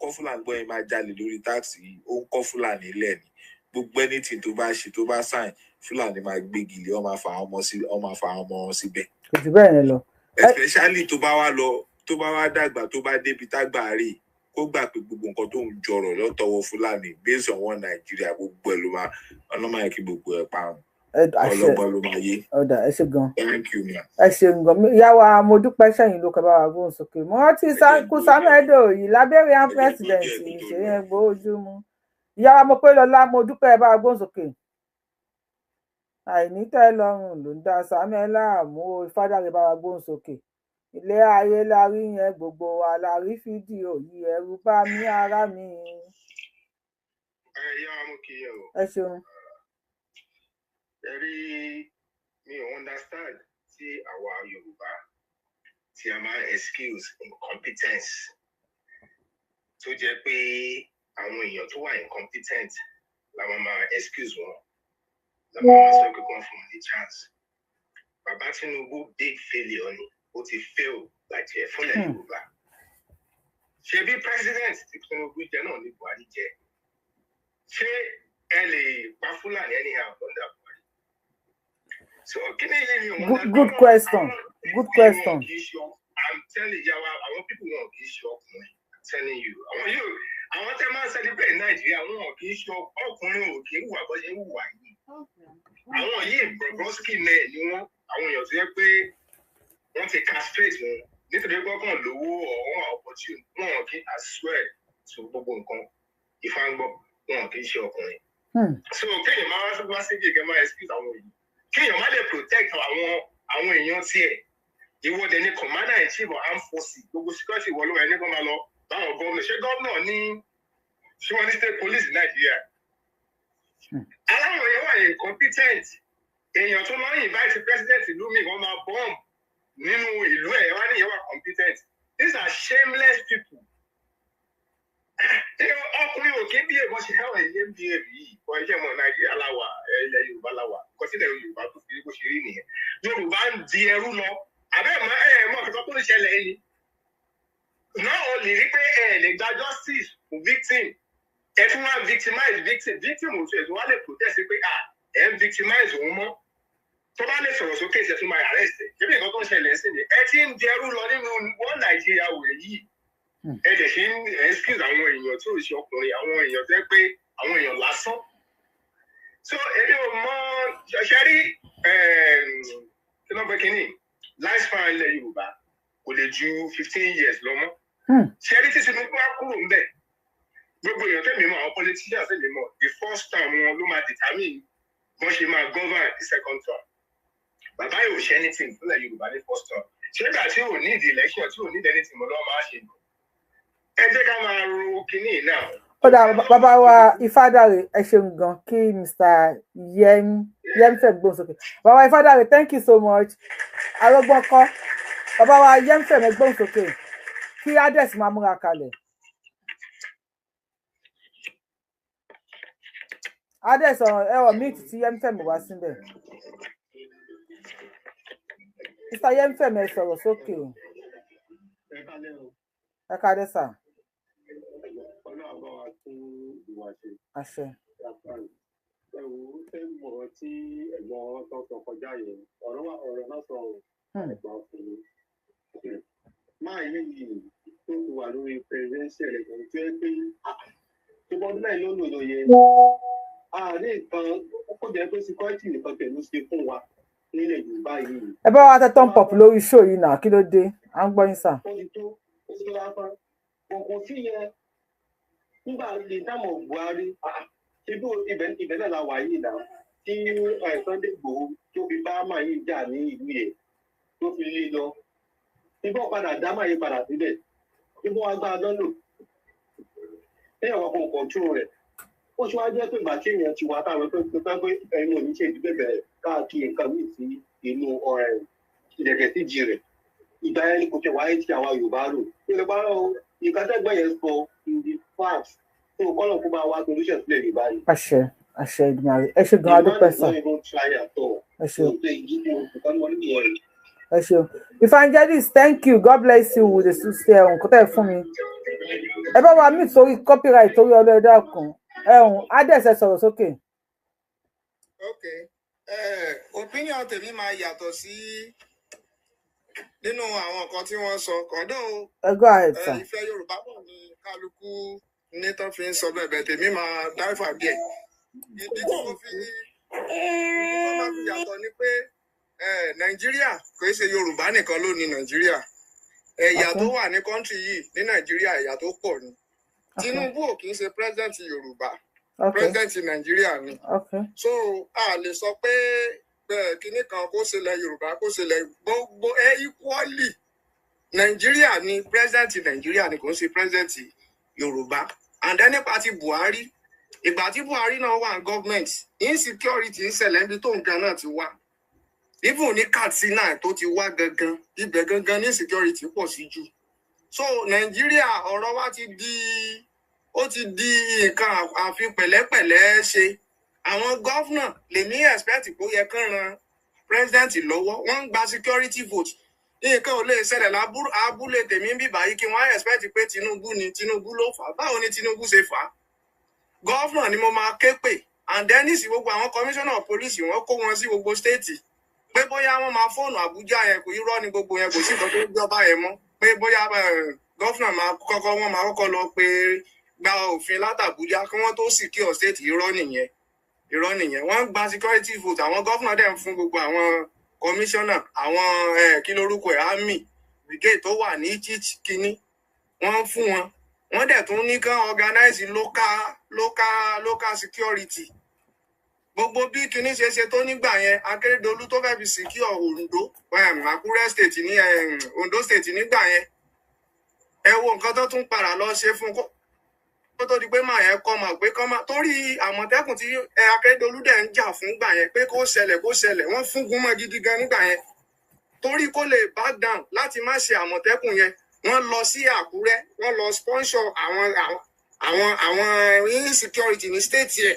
kọ́ Fúlàní gbọ́ yẹn máa jalè lórí táàsì yìí ó ń kọ́ Fúlàní lẹ́ni gbogbo anything tó bá ṣe tó bá sign Fúlàní máa gbégi lé ọmọ àfa ọmọ wọn síbẹ̀. Kò jù bẹ́ẹ̀ yẹn lọ. Especially tó bá wá dàgbà tó bá débi tágbà rè kó gbà pé gbogbo nǹkan tó ń jọrọ̀ lọ́tọ̀wọ́ Fúlàní based on wọn Nàìjíríà gbogbo ẹ̀ ló máa ọlọ́mọ yẹ kí gbogbo ẹ̀ parun. Ọlọ́gbọ́n ló máa yé. Ọ̀dà ẹ ṣe gan. Thank you ma. Ẹ ṣeun gan. Ìyá wa mo dúpẹ́ sẹ́yìn ló kẹ́ bá wa gbóhùn sókè. Mo rántí kú Samuel yìí lábẹ́rẹ́ án president ìṣe ẹgbẹ́ ojúmú. Ìyá wa mo pé lọ́lá mo dúpẹ́ bá wa gbóhùn sókè. Àìní tẹ́ lọ́rùn ló ń dá Samuel láàmú ìfádàrẹ́ bá wa gbóhùn sókè. Ilé ayé la rí yẹn gbogbo wa la rí fídíò yìí ẹ̀rù bá mi ara mi. Ẹ ṣeun. Mi ò understand tí àwa Yorùbá tí a máa excuse incompetence tó jẹ́ pé àwọn èèyàn tó wà incompetent la máa excuse wọn la máa sọ pé kàn fún wọn ní chance. Bàbá Tinubu big failure ni ó ti fail láti ẹ̀ fúnlẹ̀ Yorùbá. Ṣé bí president tí Tinubu jẹ náà ní Buhari jẹ? Ṣé ẹ lè pa Fúlàní anyhow lọ́dà Buhari? So good question. Good question. I'm telling you, àwọn people wọn kì í ṣe ọkùnrin. I'm telling you. Àwọn tẹ́ máa ń celebrate Nàìjíríà wọn kì í ṣe ọkùnrin ò kì í wà bọ́ ṣe ń wà yìí. Àwọn yìí Bobrovsky náà ni wọ́n àwọn èèyàn tó yẹ pé wọ́n ti castrate wọn nítorí pé wọ́n lówó ọ̀hún opportunity wọn kì í swear to gbogbo nǹkan ìfangbọ́ wọn kì í ṣe ọkùnrin. So kéèyàn máa wá sí gègé máa excuse àwọn èèyàn. Kéèyàn má lè protect àwọn èèyàn tiẹ̀ ìwọ́de ní commander in chief of armed forces gbogbo security ìwọ ló wà ní kó máa lọ báwọn gómìnà ṣé gómìnà ní ṣé wọ́n ní state police Nàìjíríà. Aláwọ̀ yẹn wà incompetent èèyàn tó máa ń invite president ìlú mi wọ́n máa bomb nínú ìlú ẹ̀ wá níyẹn wà competent. These are shameless people. Ọkùnrin òkè bí èèmọ̀ ṣe káwọn ilé ń bí èrè yìí kọ iṣẹ́ mọ̀ Nàìjíríà láwà ilẹ̀ Yorùbá láwà kọsílẹ̀ Yorùbá tó fi bó ṣe rí nìyẹn. Yorùbá ń di ẹrú lọ àbẹ́ mọ̀ ọ̀kẹ́tọ́ tó ń ṣẹlẹ̀ yìí. Náà ò lè rí pé lè gba justice fún victim. Ẹ tún wá victimize victim ò tún ẹ̀ tún wá lè protest pé ẹ̀ ń victimize òun mọ́. tó bá lè sọ̀rọ̀ sókè ṣe tún máa arrest ẹ̀ ṣé bí nǹkan tó ń ṣẹlẹ̀ sí ni ẹ ti ń dẹrú lọ nínú wọn Nàìjíríà wẹ̀ yìí ẹ dẹ̀ ṣe ń excuse àwọn èèyàn tí ò ṣe ọkùnrin àwọn èèyàn tẹ́ pé àwọn èèyàn lásán so èmi ò mọ ṣe rí kí ló ń pẹ́ kínní lifespan ilẹ̀ Yorùbá kò lè ju 15 years lọ mọ́ ṣe rí tí Tinubu wá kúrò ń bẹ̀ gbogbo èèyàn tẹ̀mí mọ́ àwọn politicians tẹ̀mí mọ́ the first time wọn ló máa determine bọ́n ṣe máa govern the second term bàbá yóò ṣe anything fúnlẹ̀ Yorùbá ní first term ṣé nígbà tí ò ní ìdí election tí ò ní anything mọ́ lọ́wọ́ máa ṣe nù ẹ jẹ́ ká máa ro kínní náà. Ó dà bàbá wa Ifádàrè ẹ ṣeun gan kí Mr. Yemfe gbóhùn sókè bàbá wa Ifádàrè thank you so much arógbọ́n kọ́ bàbá wa Yemfe ẹ gbóhùn sókè kí Ades máa múra kalẹ̀. Ades ẹwọ míìtì tí Yemfe mi wá síbẹ̀ Mr. Yemfe ẹ sọ̀rọ̀ sókè ẹ ká dé sà. Àṣẹ. Ọ̀rọ̀ tí ẹ̀gbọ́n tó sọ kọjá yẹn ọ̀rọ̀ náà sọ ẹ̀gbọ́n fún mi. Máa yìí tó ti wà lórí presidential election tó yẹ pé tó bọ́dún náà ló lò lóye. Àárín nǹkan ó jẹ́ pé security nìkan pẹ̀lú ṣe fún wa nílẹ̀ Yorùbá yìí. Ẹ bá wa tẹ turn pop lórí show yìí náà kí ló dé à ń gbọ́ yín sà. Ó ti tó lápá kò sí yẹn nígbà lè dámọ̀ Buhari ṣébí ibẹ̀ náà la wà yìí náà tí Sunday Igboho tó fi bá máa yìí jà ní ìlú yẹn tó fi lé lọ ibò padà dá máa yìí padà síbẹ̀ ibò agbára lọ́lò téèyàn wà fún kọ̀ọ̀tún rẹ̀ ó ṣe wá jẹ́ pé ìgbà tí èèyàn ti wá táwọn tó pẹ́ pé ẹ̀yin ò ní ṣe ìdílé bẹ̀rẹ̀ káàkiri nǹkan míì sí inú ìdẹ̀kẹ̀ sí jì rẹ̀ ìgbà yẹn kò ṣe wáyé tí àwa Yorùbá rò Yorùbá rò ìkàtẹ́gbẹ́ yẹn sọ in the past tó kọ́lọ̀ kó máa wá solution sílẹ̀ Yorùbá yìí. Àṣẹ Ìdùmarè ẹ ṣe gan adúpẹ́ sà ẹ ṣeun ẹ ṣeun Evangelist thank you God bless you with the sister ẹ̀hún kó tẹ̀ fún mi ẹ bá wa mí sórí copyright torí ọlọ́ọ̀dá kan ẹ̀hún Ades ẹ sọ̀rọ̀ sókè. Opinion tèmi máa yàtọ̀ sí nínú àwọn nǹkan tí wọ́n sọ kọ́ńdọ̀ go ahead sir. Ìfẹ́ Yorùbá pọ̀ ní kálukú ní tó fi ń sọ bẹ́ẹ̀ tèmi máa dáìfà díẹ̀ ìdí tí mo fi yàtọ̀ ni pé Nàìjíríà kò ṣe Yorùbá nìkan ló ní Nàìjíríà ẹ̀yà tó wà ní kọ́ńtì yìí ní Nàìjíríà ẹ̀yà tó pọ̀ ni Tinubu ò kì í ṣe president Yorùbá president Nàìjíríà ni so a lè sọ pé kíní kan kó ṣẹlẹ̀ Yorùbá kó ṣẹlẹ̀ gbogbo equally Nàìjíríà ni president Nàìjíríà ni kò ń ṣe president Yorùbá and then nípa ti Buhari ìgbà tí Buhari náà wà ní government insecurity ń ṣẹlẹ̀ níbi tó nǹkan náà ti wá even ní Katsina tó ti wá gangan ibẹ̀ gangan ní insecurity pọ̀ sí jù so Nàìjíríà ọ̀rọ̀ wa ti di nǹkan àfi pẹ̀lẹ́pẹ̀lẹ́ ṣe àwọn governor lèmi expect kó yẹ kán ran president lọ́wọ́ wọ́n ń gba security vote nǹkan ò lè ṣẹlẹ̀ lábúlé tèmi ń bì báyìí kí wọ́n expect pé Tinubu ló fà á báwo ni Tinubu ṣe fà á governor ni mo máa ké pè and then ní sí gbogbo àwọn commissioner of police wọ́n kó wọn sí gbogbo state pé bóyá wọ́n máa fóònù Àbújá yẹn kò irọ́ ni gbogbo yẹn kò sí nǹkan tó gbọ́ba yẹn mọ́ pé bóyá governor wọ́n máa kọ́kọ́ lọ pé gba òfin látàbújá kí wọ́n tó secure state irọ́ nìyẹn wọ́n gba security vote àwọn governor dẹ̀ ń fún gbogbo àwọn commissioner àwọn kí lórúkọ army brigade tó wà ní kínní wọ́n fún wọn wọ́n dẹ̀ tún ní kán organize local security gbogbo bí kínní ṣe tó nígbà yẹn Akérédolú tó fẹ́ fi secure Ondo Àkúrẹ́ state ní Ondo state nígbà yẹn ẹ wo nǹkan tó tún padà lọ ṣe fún kó tó di pé màá yẹn kọ́ máa pé kọ́ máa torí Àmọ̀tẹ́kùn tí Akérédolú dẹ̀ ń jà fún gbà yẹn pé kó ṣẹlẹ̀ wọ́n fún gúnmọ́ gidi gan nígbà yẹn torí kó lè back down láti má ṣe Àmọ̀tẹ́kùn yẹn wọ́n lọ sí Àkúrẹ́ wọ́n lọ sponsor àwọn insecurity ní state yẹn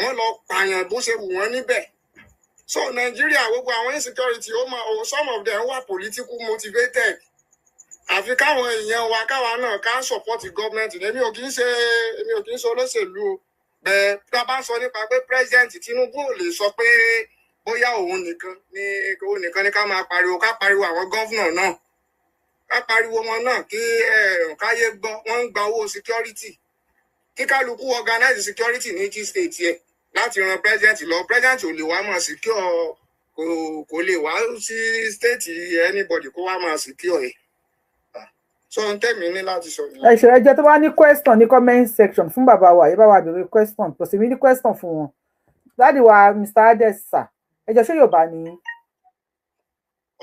wọ́n lọ pààyàn bó ṣe wù wọ́n níbẹ̀ so Nàìjíríà gbogbo àwọn insecurity some of them were political motivated àfi káwọn èèyàn wa káwa náà ká support government èmi ò kì í ṣe olóṣèlú o bẹ́ẹ̀ tá a bá sọ nípa pé president Tinubu ò lè sọ pé bóyá òun nìkan ni ká máa pariwo, ká pariwo àwọn gọ́vnọ̀ náà, ká pariwo wọn náà kí káyé gbọ́ wọ́n ń gba owó security, kí kálukú organize security ní each state yẹ láti ran president lọ. President ò lè wá máa secure, kò lè wá sí state anybody kó wá máa secure ẹ̀. So n tẹ́mi ní láti sọ nìyẹn. Ṣe ẹjọ́ tó bá ní question ní comment section fún bàbá wa, yìí bá wa béèrè question, kò sì mí ní question fún wọn. Dáàdì wa Mr. Adesa, ẹjọ́ ṣé Yorùbá ni?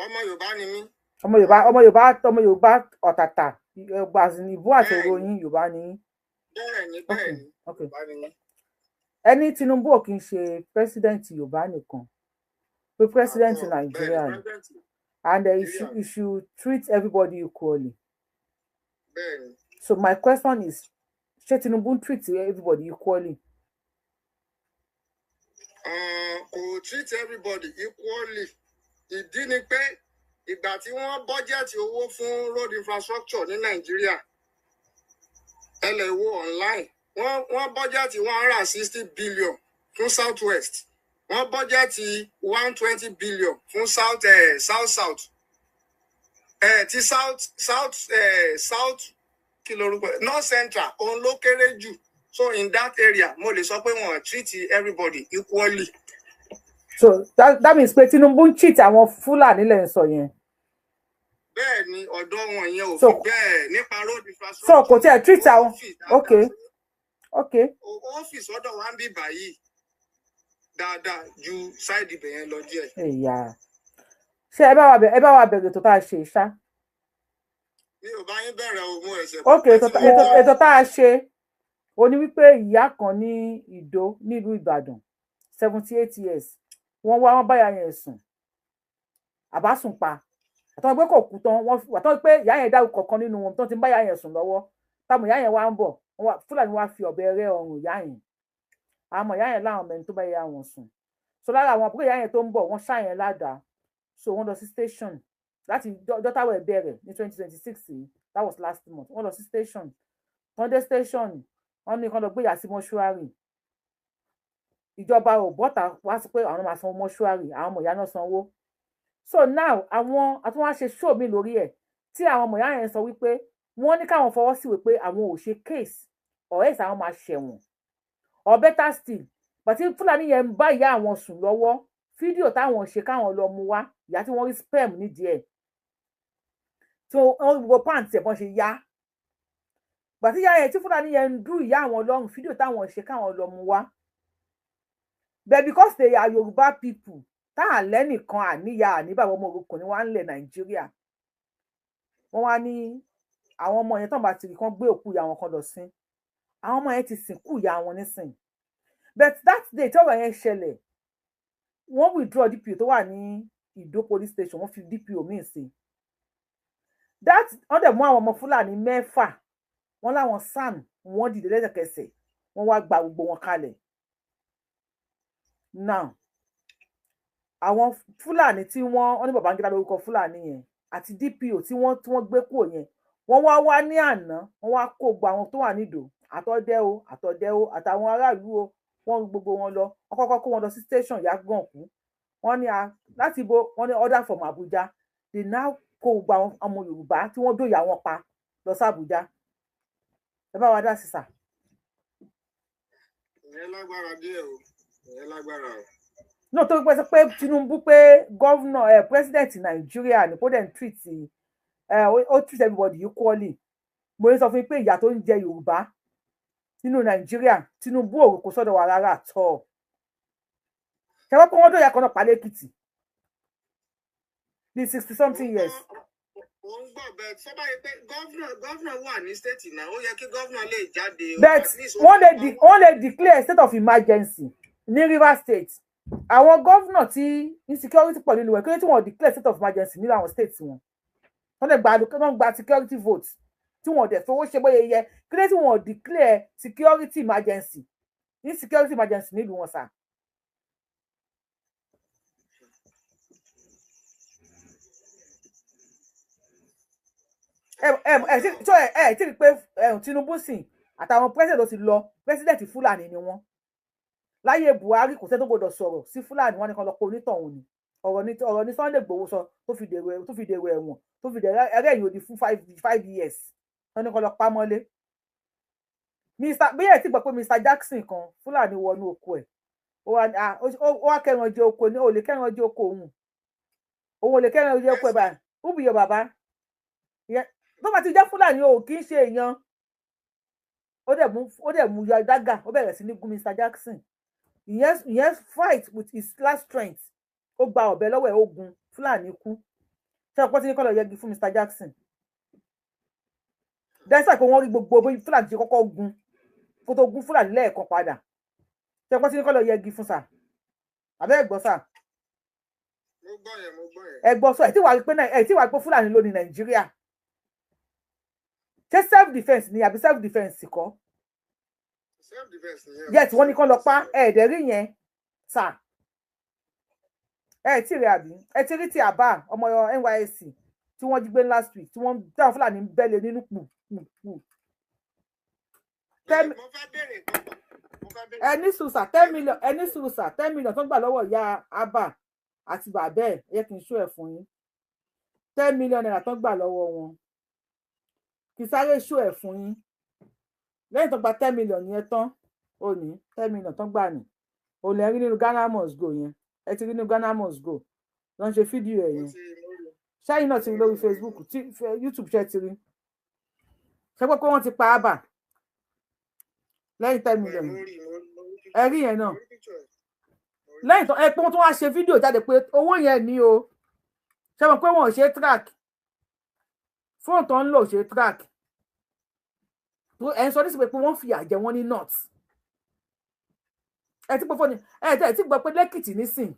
Ọmọ Yorùbá ni mí. Ọmọ Yorùbá ọ̀tàtà, ìbú àti ìròyìn Yorùbá ni. Bẹ́ẹ̀ni, Yorùbá ni mí. Ẹni Tinubu ò kì í ṣe president Yorùbá nìkan, pé president Nigeria ni, and you should treat everybody equally. So my question is, ṣé Tinubu treat everybody equally? Kò treat everybody equally. Ìdí ni pé ìgbà tí wọ́n bọ́jẹ̀tì owó fún road infrastructure ní Nàìjíríà, ẹ lè wo online, wọ́n bọ́jẹ̀tì 160 billion fún South West, wọ́n bọ́jẹ̀tì 120 billion fún South ti South kí lorúkọ North Central, òun ló kéré jù. So in that area, mo lè sọ pé wọ́n treat everybody equally. So that means pé Tinubu ń cheat àwọn Fúlàní lẹ́ ń sọ yẹn. Bẹ́ẹ̀ni, ọ̀dọ̀ wọn yẹn ò fi bẹ́ẹ̀ nípa road infrastructure. So kò tiẹ̀ treat àwọn. Okay. Ọ́fíìsì ọ̀dọ̀ wa ń bí báyìí dáadáa ju side ibẹ̀ yẹn lọ díẹ̀. Ṣé ẹ bá wa bẹ̀rẹ̀ tó tá a ṣe ṣá? Mi ò bá yín bẹ̀rẹ̀ òun ẹ̀ṣẹ̀. Okay, ètò tá a ṣe ó ní wípé ìyá kan ní Ìdó nílùú Ìbàdàn 78 years wọ́n báyà yẹn sùn àbásùn pa àtọ́ pé kò kú tán wọ́n àtọ́ pé ìyá yẹn dárúkọ kan nínú wọn tó ti ń báyà yẹn sùn lọ́wọ́ táwọn ìyá yẹn wá ń bọ̀ Fúlàní wá fi ọ̀bẹ rẹ́ ọrùn ìyá yẹn, àmọ́ ìyá yẹn láwọn mẹ́rin tó bá yá wọn sùn. So lára àwọn àbúrò ìyá yẹn tó ń bọ̀ wọ́n ṣá yẹn ládàá, so wọ́n lọ sí station láti dọ́tàwọ̀ ẹ̀ bẹ̀rẹ̀ ní 2026 that was last month. Wọ́n lọ sí station wọ́n dé station wọ́n ní kán lọ gbé ìyá sí mọ́ṣúárì. Ìjọba ò bọ́ta wá sí pé àwọn máa sanwó mọ́ṣúárì, àwọn ọmọ ìyá náà sanwó. So now àwọn àtúnwá ṣe show mi lórí ẹ̀ tí àwọn ọmọ ìyá yẹn sọ wípé wọ́n ní káwọn fọwọ́ sí wípé àwọn ò ṣe case or else àwọn máa ṣẹ̀wọ̀n or better still but tí Fúlàní yẹn ń bá ìyá àwọn sùn lọ́wọ́ fídíò táwọn ṣe káwọn lọ mú wá ìyá tí wọ́n rí sperm nídìí ẹ̀ tí wọ́n gbogbo pàǹtì ẹ̀ bọ́n ṣe yá gbàtí ìyá yẹn tí Fúlàní yẹn ń dú ìyá àwọn lọ́rùn fídíò táwọn ṣe káwọn lọ mú wá but because they are Yoruba people táà lẹ́nìkan àníyá àníbàbọ̀ ọmọ òrukàn ni wọ́n á ń lẹ̀ Nàìjíríà wọ́n wá ní àwọn ọmọ yẹn tán bá ti rí kan gbé òkú ìyá wọn kan lọ sí àwọn ọmọ yẹn ti sìnkú ìyá wọn nísìn but that day tí ọ̀rọ̀ yẹn ṣẹlẹ̀ wọ́n withdraw DPO tó wà ní Ìdó police station wọ́n fi DPO míì sí that wọ́n dẹ̀ mú àwọn ọmọ Fúlàní 6 wọ́n láwọn SAN wọ́n dìde lẹ́sẹ̀kẹsẹ̀ wọ́n wá gba gbogbo wọn kalẹ̀ now àwọn Fúlàní tí wọ́n ní Babangida lórúkọ Fúlàní yẹn àti DPO tí wọ́n gbé kúrò yẹn wọ́n wá ní àná wọ́n wá kó gbogbo àwọn tó wà nídò àtọ̀dẹ́ o àtàwọn aráàlú o wọ́n gbogbo wọn lọ wọ́n kọ́kọ́ kó wọn lọ sí station Yagànkú wọ́n ní láti bo wọ́n ní order from Abuja they now kó gbogbo àwọn ọmọ Yorùbá tí wọ́n dòyà wọn pa lọ sí Abuja ẹ bá wa dá sí sà. Ìyẹn lágbára díẹ̀ o, ìyẹn lágbára o. No, tó gbé sọ pé Tinubu pé governor president Nàìjíríà ní kó dẹ̀ ń treat ó treat everybody equally. Mo ní sọ fún yín pé ìyà tó ń jẹ Yorùbá nínú Nàìjíríà Tinubu ò kò sọ́dọ̀ wa rárá àtọ́. Ṣé wọ́n pé wọ́n dòyà kan náà pa lẹ́kìtì ní 60-something years. Ó ń gbọ́ bẹ́ẹ̀ sọ́ba yìí pé gọ́vnọ̀ wà ní state náà ó yẹ kí gọ́vnọ̀ lè jáde. But wọ́n lè declare state of emergency ní Rivers State. Àwọn gọ́vnọ̀ tí insecurity pọ̀ nínú ẹ̀ kí ló tí wọ́n declare state of emergency nínú àwọn states wọn. Wọ́n lè gba security votes tí wọ́n dẹ̀ fowó ṣe bóyá yẹ kí ló tí wọ́n declare security emergency insecurity emergency nílùú wọn sà. Tí rí pé Tinubu sìn àtàwọn president tó ti lọ president Fúlàní ni wọ́n láyé Buhari kò sẹ́ tó gbọdọ̀ sọ̀rọ̀ sí Fúlàní wọn ni kan lọ pé onítọ̀hún ni ọ̀rọ̀ ní Sunday Igboho sọ tó fi dèrò ẹ̀wọ̀n tó fi dèrò ẹ̀yìn òdì fún 5 years wọn ni kan lọ pa mọ́lé bí ẹ̀ tí gbọ́ pé Mr Jackson kan Fúlàní wọnú oko ẹ̀ ó wá kẹran jẹ oko ní olè kẹran jẹ oko òun ò lè kẹran jẹ oko ẹ̀ báyìí ó bìyọ bàbá tó bá ti jẹ́ Fúlàní o kì í ṣe èèyàn ó dẹ̀ mú yọ dágà ó bẹ̀rẹ̀ sí ní gún Mr Jackson ìyẹn fight with his last strength ó gba ọ̀bẹ lọ́wọ́ ẹ̀ ó gun Fúlàní kú ṣé ọ̀pọ̀ tí ní kọ́ lọ yẹgi fún Mr Jackson dẹ́sẹ̀ pé wọ́n rí gbogbo bí Fúlàní ti kọ́kọ́ gun kó tó gun Fúlàní lẹ́ẹ̀kan padà ṣé ọ̀pọ̀ tí ní kọ́ lọ yẹgi fún sà àbẹ́ ẹ̀gbọ́n sà ẹ̀gbọ́n sọ ẹ̀ tí wàá pé Fúlàní ló ní Nàìjíríà ṣé self defence ni àbí self defence kọ́ yẹ tí wọ́n ní kọ́ lọ pa ẹ̀ẹ́dẹ̀rí yẹn sà tí rẹ àbí ti rí ti àbá ọmọ NYSC tí wọ́n jí gbé last week tí wọ́n dáhùn Fúlàní ń bẹ́lẹ̀ nínú pù. ẹni sùsà 10 million tó gbà lọ́wọ́ ìyá àbá àti bàbá ẹ̀ yẹ kí n ṣó ẹ̀ fún yín 10 million naira tó gbà lọ́wọ́ wọn kì í sáré ṣó ẹ̀ fún yín lẹ́yìn tó gba 10 million yẹn tán ó ní 10 million tó gbà ní òun lè rí nínú Ghana must go yẹn ẹ ti rí ní Ghana must go lọ́n ṣe fídíò ẹ̀ yẹn ṣáyìn náà ti rí lórí Facebook YouTube ṣe ti rí ṣe pé wọ́n ti pa ábà lẹ́yìn 10 million ẹ rí yẹn náà lẹ́yìn tó ẹ pé wọ́n tún wá ṣe fídíò jáde pé owó yẹn ní o ṣe mọ̀ pé wọn ò ṣe track fóònù tó ń lò ṣe track ẹ ń sọ nísìnyí pé wọ́n fìyà jẹ wọ́n ní north ẹ ti pé fóònù ẹ ti gbọ́ pé lẹ́kìtì nísìn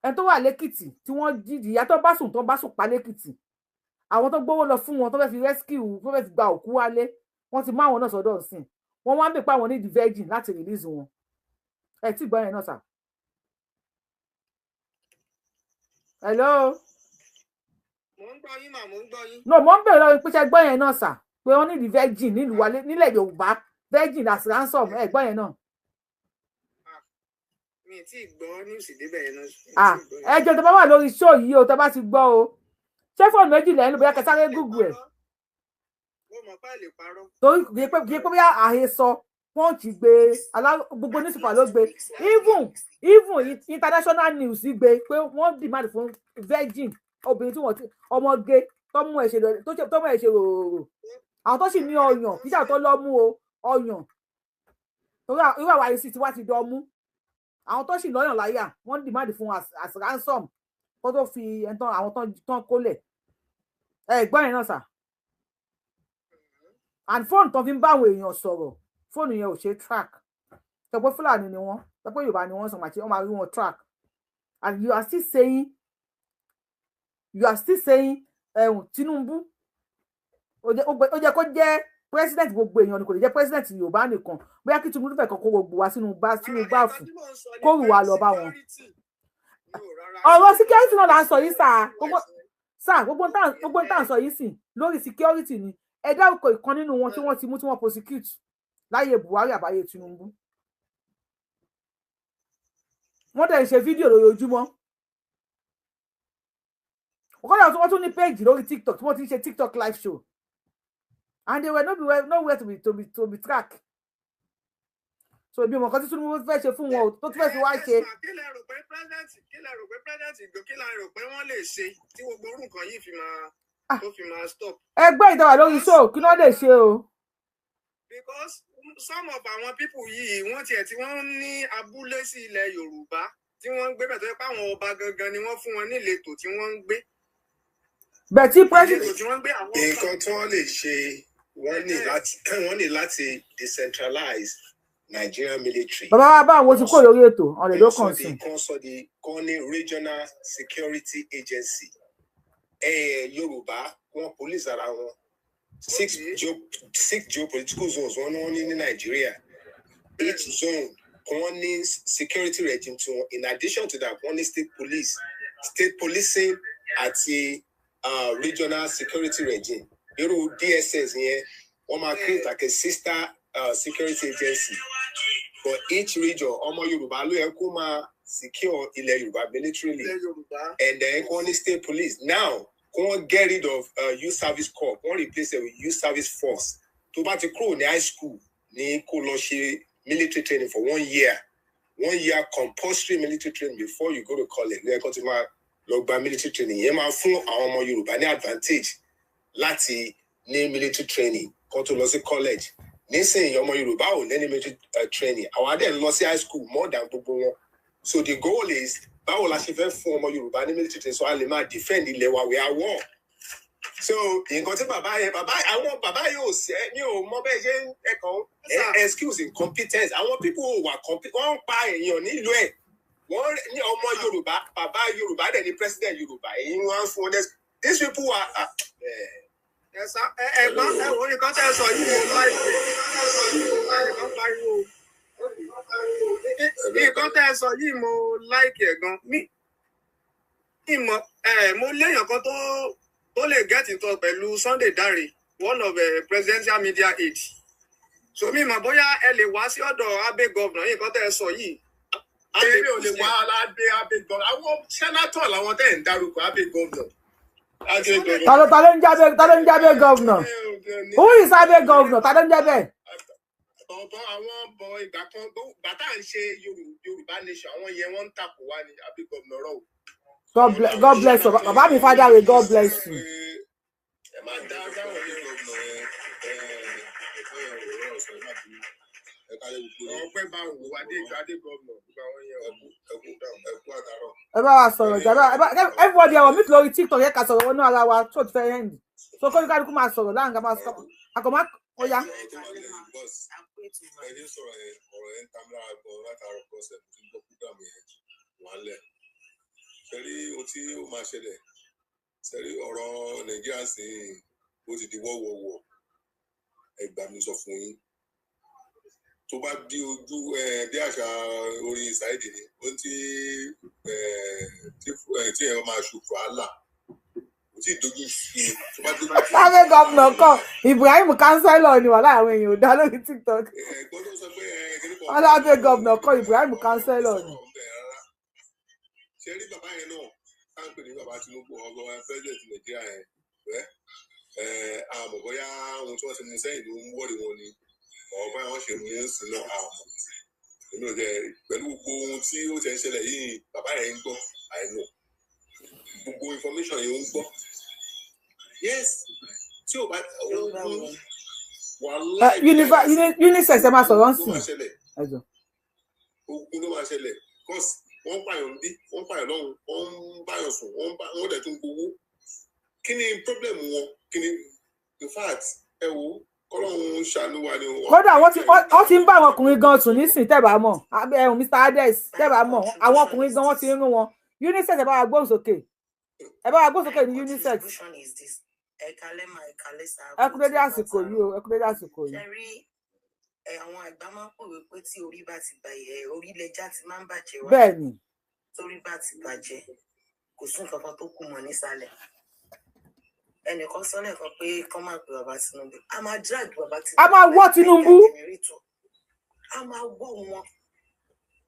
ẹ tó wà lẹ́kìtì tí wọ́n jíjì ìyá tó bá sùn pa lẹ́kìtì àwọn tó gbówó lọ fún wọn tó fẹ́ fi rescue tó fẹ́ fi gba òkú wálé wọ́n ti mú àwọn náà sọ́dọ̀ sìn wọ́n wá ń bè pa àwọn ní the virgin láti release wọn ẹ ti gbọ́ yẹn náà sà. hello. mo ń gbọ́ yín mà mo ń gbọ́ yín. no mo ń bèrè lọ́wọ́ pé gbọ́ yẹn náà sà pé wọ́n ní the virgin nílùú wa nílẹ̀ Yorùbá virgin as ransom ẹ gbọ́ yẹn náà. mi ti gbọ́ news débẹ̀ yẹn náà. ẹ jẹ́ tó bá wà lórí show yìí o tó bá ti gbọ́ o ṣé fóònù méjì lẹ́yìn ló bóyá kẹsàrẹ́ Google ẹ̀. mo mọ̀ pé lè parọ́. torí kì í pé bóyá àhesọ Punch gbé gbogbo newspaper ló gbé even international news gbé pé wọ́n demand fún virgin obìnrin tí wọ́n ti ọmọge tọ́mú ẹ̀ ṣe ròrò àwọn tó sì ní ọyàn kí sàtọ́ lọ́mú o ọyàn torí irú àwa yìí sì ti wá ti dán mú àwọn tó sì lọ́yàn láyà wọ́n demand fún as ransom kó tó fi àwọn tán kólẹ̀ gbọ́n yẹn náà sà and fóònù tó fi ń bá àwọn èèyàn sọ̀rọ̀ fóònù yẹn ò ṣe track tẹpẹ Fúlàní ni wọ́n tẹpẹ Yorùbá ni wọ́n sọ màtí wọ́n máa rí wọn track and you are still saying Tinubu ó jẹ́ kó jẹ́ president gbogbo èèyàn ni kò lè jẹ́ president Yorùbá nìkan bóyá kí Tinubu fẹ́ kọ́kọ́ gbogbo wa sínú báàfù kó rù wá lọ bá wọn. ọ̀rọ̀ security náà là ń sọ yìí gbogbo tá à ń sọ yìí sì lórí security ni ẹ dárúkọ ìkan nínú wọn tí wọ́n ti mú tí wọ́n prosecute láyé Buhari àbáyé Tinubu wọ́n dẹ̀ ń ṣe fídíò lójoojúmọ́ ọ̀kọ́dà tí wọ́n tún ní page lórí TikTok tí wọ́n ti ń ṣe TikTok live show and they were nowhere to be tracked so ibi ọmọ kan tí Tinubu fẹ́ ṣe fún wọn tó tún fẹ́ fi wá ṣe. kí lẹ rò pé president ìgbò kí lẹ rò pé wọ́n lè ṣe tí gbogbo orú nǹkan yìí fi máa stop. ẹgbẹ́ ìdáwà lórí show kí ló lè ṣe o. because some of àwọn people yìí wọ́n tiẹ̀ tí wọ́n ní abúlé sí ilẹ̀ Yorùbá tí wọ́n ń gbé bẹ̀ tó yẹ pé àwọn ọba gangan ni wọ́n fún wọn ní ìletò tí wọ́n ń gbé. bẹ̀tí president nǹkan tí wọ́n lè ṣe wọ́n ní láti decentralize Nigerian military. bàbá wa bá àwọn tí kò lórí ètò ọ̀rẹ́ ló kàn sí. kan ní regional security agency Yorùbá wọn police ara wọn 6 geopolitical zones wọn ní Nigeria each zone wọn ní security regime to wọn in addition to that wọn ní state policing àti regional security regime irú DSS yẹn wọn máa create like a sister security agency for each region ọmọ Yorùbá ló yẹ kó máa secure ilẹ̀ Yorùbá militarily and then kó ní state police now kó get rid of youth service corps kó replace it with youth service force tó bá ti kúrò ní high school ní kó lọ ṣe military training for 1 year compulsory military training before you go to college lẹ́yìn kan tí máa lọ gba military training yẹn máa fún àwọn ọmọ Yorùbá ní advantage láti ní military training kó tó lọ sí college nísìnyí ọmọ Yorùbá ò lẹ́ni military training àwọn adé lọ sí high school more than gbogbo wọn so the goal is báwo la ṣe fẹ́ fún ọmọ Yorùbá ní military training so a lè máa defend ilẹ̀ wa we are war so nǹkan tí àwọn bàbá yóò ṣe ní o mọ bẹ́ẹ̀ ṣe ẹ̀kọ́ excuse incompetence àwọn people wà wọ́n ń pa èèyàn nílùú ẹ̀ wọ́n ní ọmọ Yorùbá bàbá Yorùbá dẹ̀ ní president Yorùbá èyí wọ́n fún wọn these people are ẹ̀gbọ́n ẹ̀wọ̀n nìkan tẹ́ sọ yìí mo láìpẹ́ ẹ̀gbọ́n pariwo nǹkan tẹ́ sọ yìí mo láìpẹ́ gan mo léèyàn kan tó lè get in touch pẹ̀lú Sunday Dare one of presidential media aid so mi mọ̀ bóyá ẹ lè wá sí ọ̀dọ̀ Abe Govnor yìí nǹkan tẹ́ sọ yìí. Abe ò lè wá Abe Govnor àwọn senator làwọn tẹ́ ń dárúkọ Abe Govnor. Ta ló ń jábẹ́ Govnor? Who is Abe Govnor? Ta ló ń jábẹ́? Ọ̀bọ àwọn ọ̀bọ ìgbà kan bàtà ń ṣe Yorùbá nation àwọn yẹn wọ́n ń tàkò wá ní Abe Govnor rọ̀. God bless you. Bàbá mi father will God bless you. Ẹ má dá dáwọn ní Govnor ọpẹ́ bá wò adé Govnor gbogbo àwọn yẹn ẹkú àtàrọ. Ẹ bá wa sọ̀rọ̀ jàdá everybody àwọn mìtì lórí TikTok yẹ ká sọ̀rọ̀ wọnú ara wa tó ti fẹ́ end so kó ní kálukú máa sọ̀rọ̀ láǹgá máa sọ àkọ́mọ́ ó yá. ẹni sọ̀rọ̀ ọ̀rọ̀ yẹn tam lára gan látàrọ kọsẹ̀ tí ń gbọ́ program yẹn wọ́n lẹ̀ sẹ́rí ohun tí ó máa ṣẹlẹ̀ sẹ́rí ọ̀rọ̀ Nàìjíríà sí ó ti di wọ́wọ́wọ́ ẹgbàá mi sọ fún yín tó bá di ojú bí àṣà orin ìsáìdì ni ó tí ẹ máa ṣùfù àlà kò tí ì dojú ṣu tó bá dojú ṣu. Abe Govnor kan Ibrahim Councillor ni wà láàrin èèyàn ò dá lórí TikTok. gbọ́dọ̀ sọ pé wọ́n Abe Govnor kan Ibrahim Councillor ni. ṣe rí bàbá yẹn náà káńpé ní bàbá Tinubu ọgbọ́n president Nàìjíríà yẹn àmọ́ bóyá ohun tí wọ́n ti mú sẹ́yìn ló ń wọ́ọ̀dì wọn ni ọba àwọn ṣe mú un sí náà àwọn inú rẹ pẹ̀lú gbogbo ohun tí ó ti ń ṣẹlẹ̀ yìí bàbá yẹn ń gbọ́ àìnù gbogbo information yẹn ń gbọ́ yes tí ò bá ogun wàhálà unisex ẹ máa sọ̀rọ̀ ń sìn ogun ló máa ṣẹlẹ̀ cause wọ́n pààyàn bí wọ́n pààyàn lọ́hùn wọ́n ń báyàn sùn wọ́n dẹ̀ tún gbowó kí ni problem wọn kí ni in fact ẹ wo Ọlọ́run ṣàánú wa ni wọn. Kódà wọ́n ti ń bá àwọn ọkùnrin gan sùn nísìnyí tẹ́ bá mọ̀ Mr. Ades tẹ́ bá mọ̀ àwọn ọkùnrin gan wọ́n ti ń rún wọn unisex ẹ bá wa gbóhùn sókè ní unisex. ẹ kú dédé àsìkò yìí o ẹ kú dédé àsìkò yìí. àwọn àgbà máa ń pòwe pé tí orí bá ti bàjẹ́ orílẹ̀-èdè ti máa ń bàjẹ́ wá. Bẹ́ẹ̀ni. torí bá ti bàjẹ́ kò sí nǹkan kan tó kù mọ́ nísàlẹ̀. ẹnìkan sọ lẹ́ẹ̀kan pé kọ́ máa pe bàbá Tinubu a máa drag bàbá Tinubu. a máa wọ́ Tinubu. a máa wọ́ wọn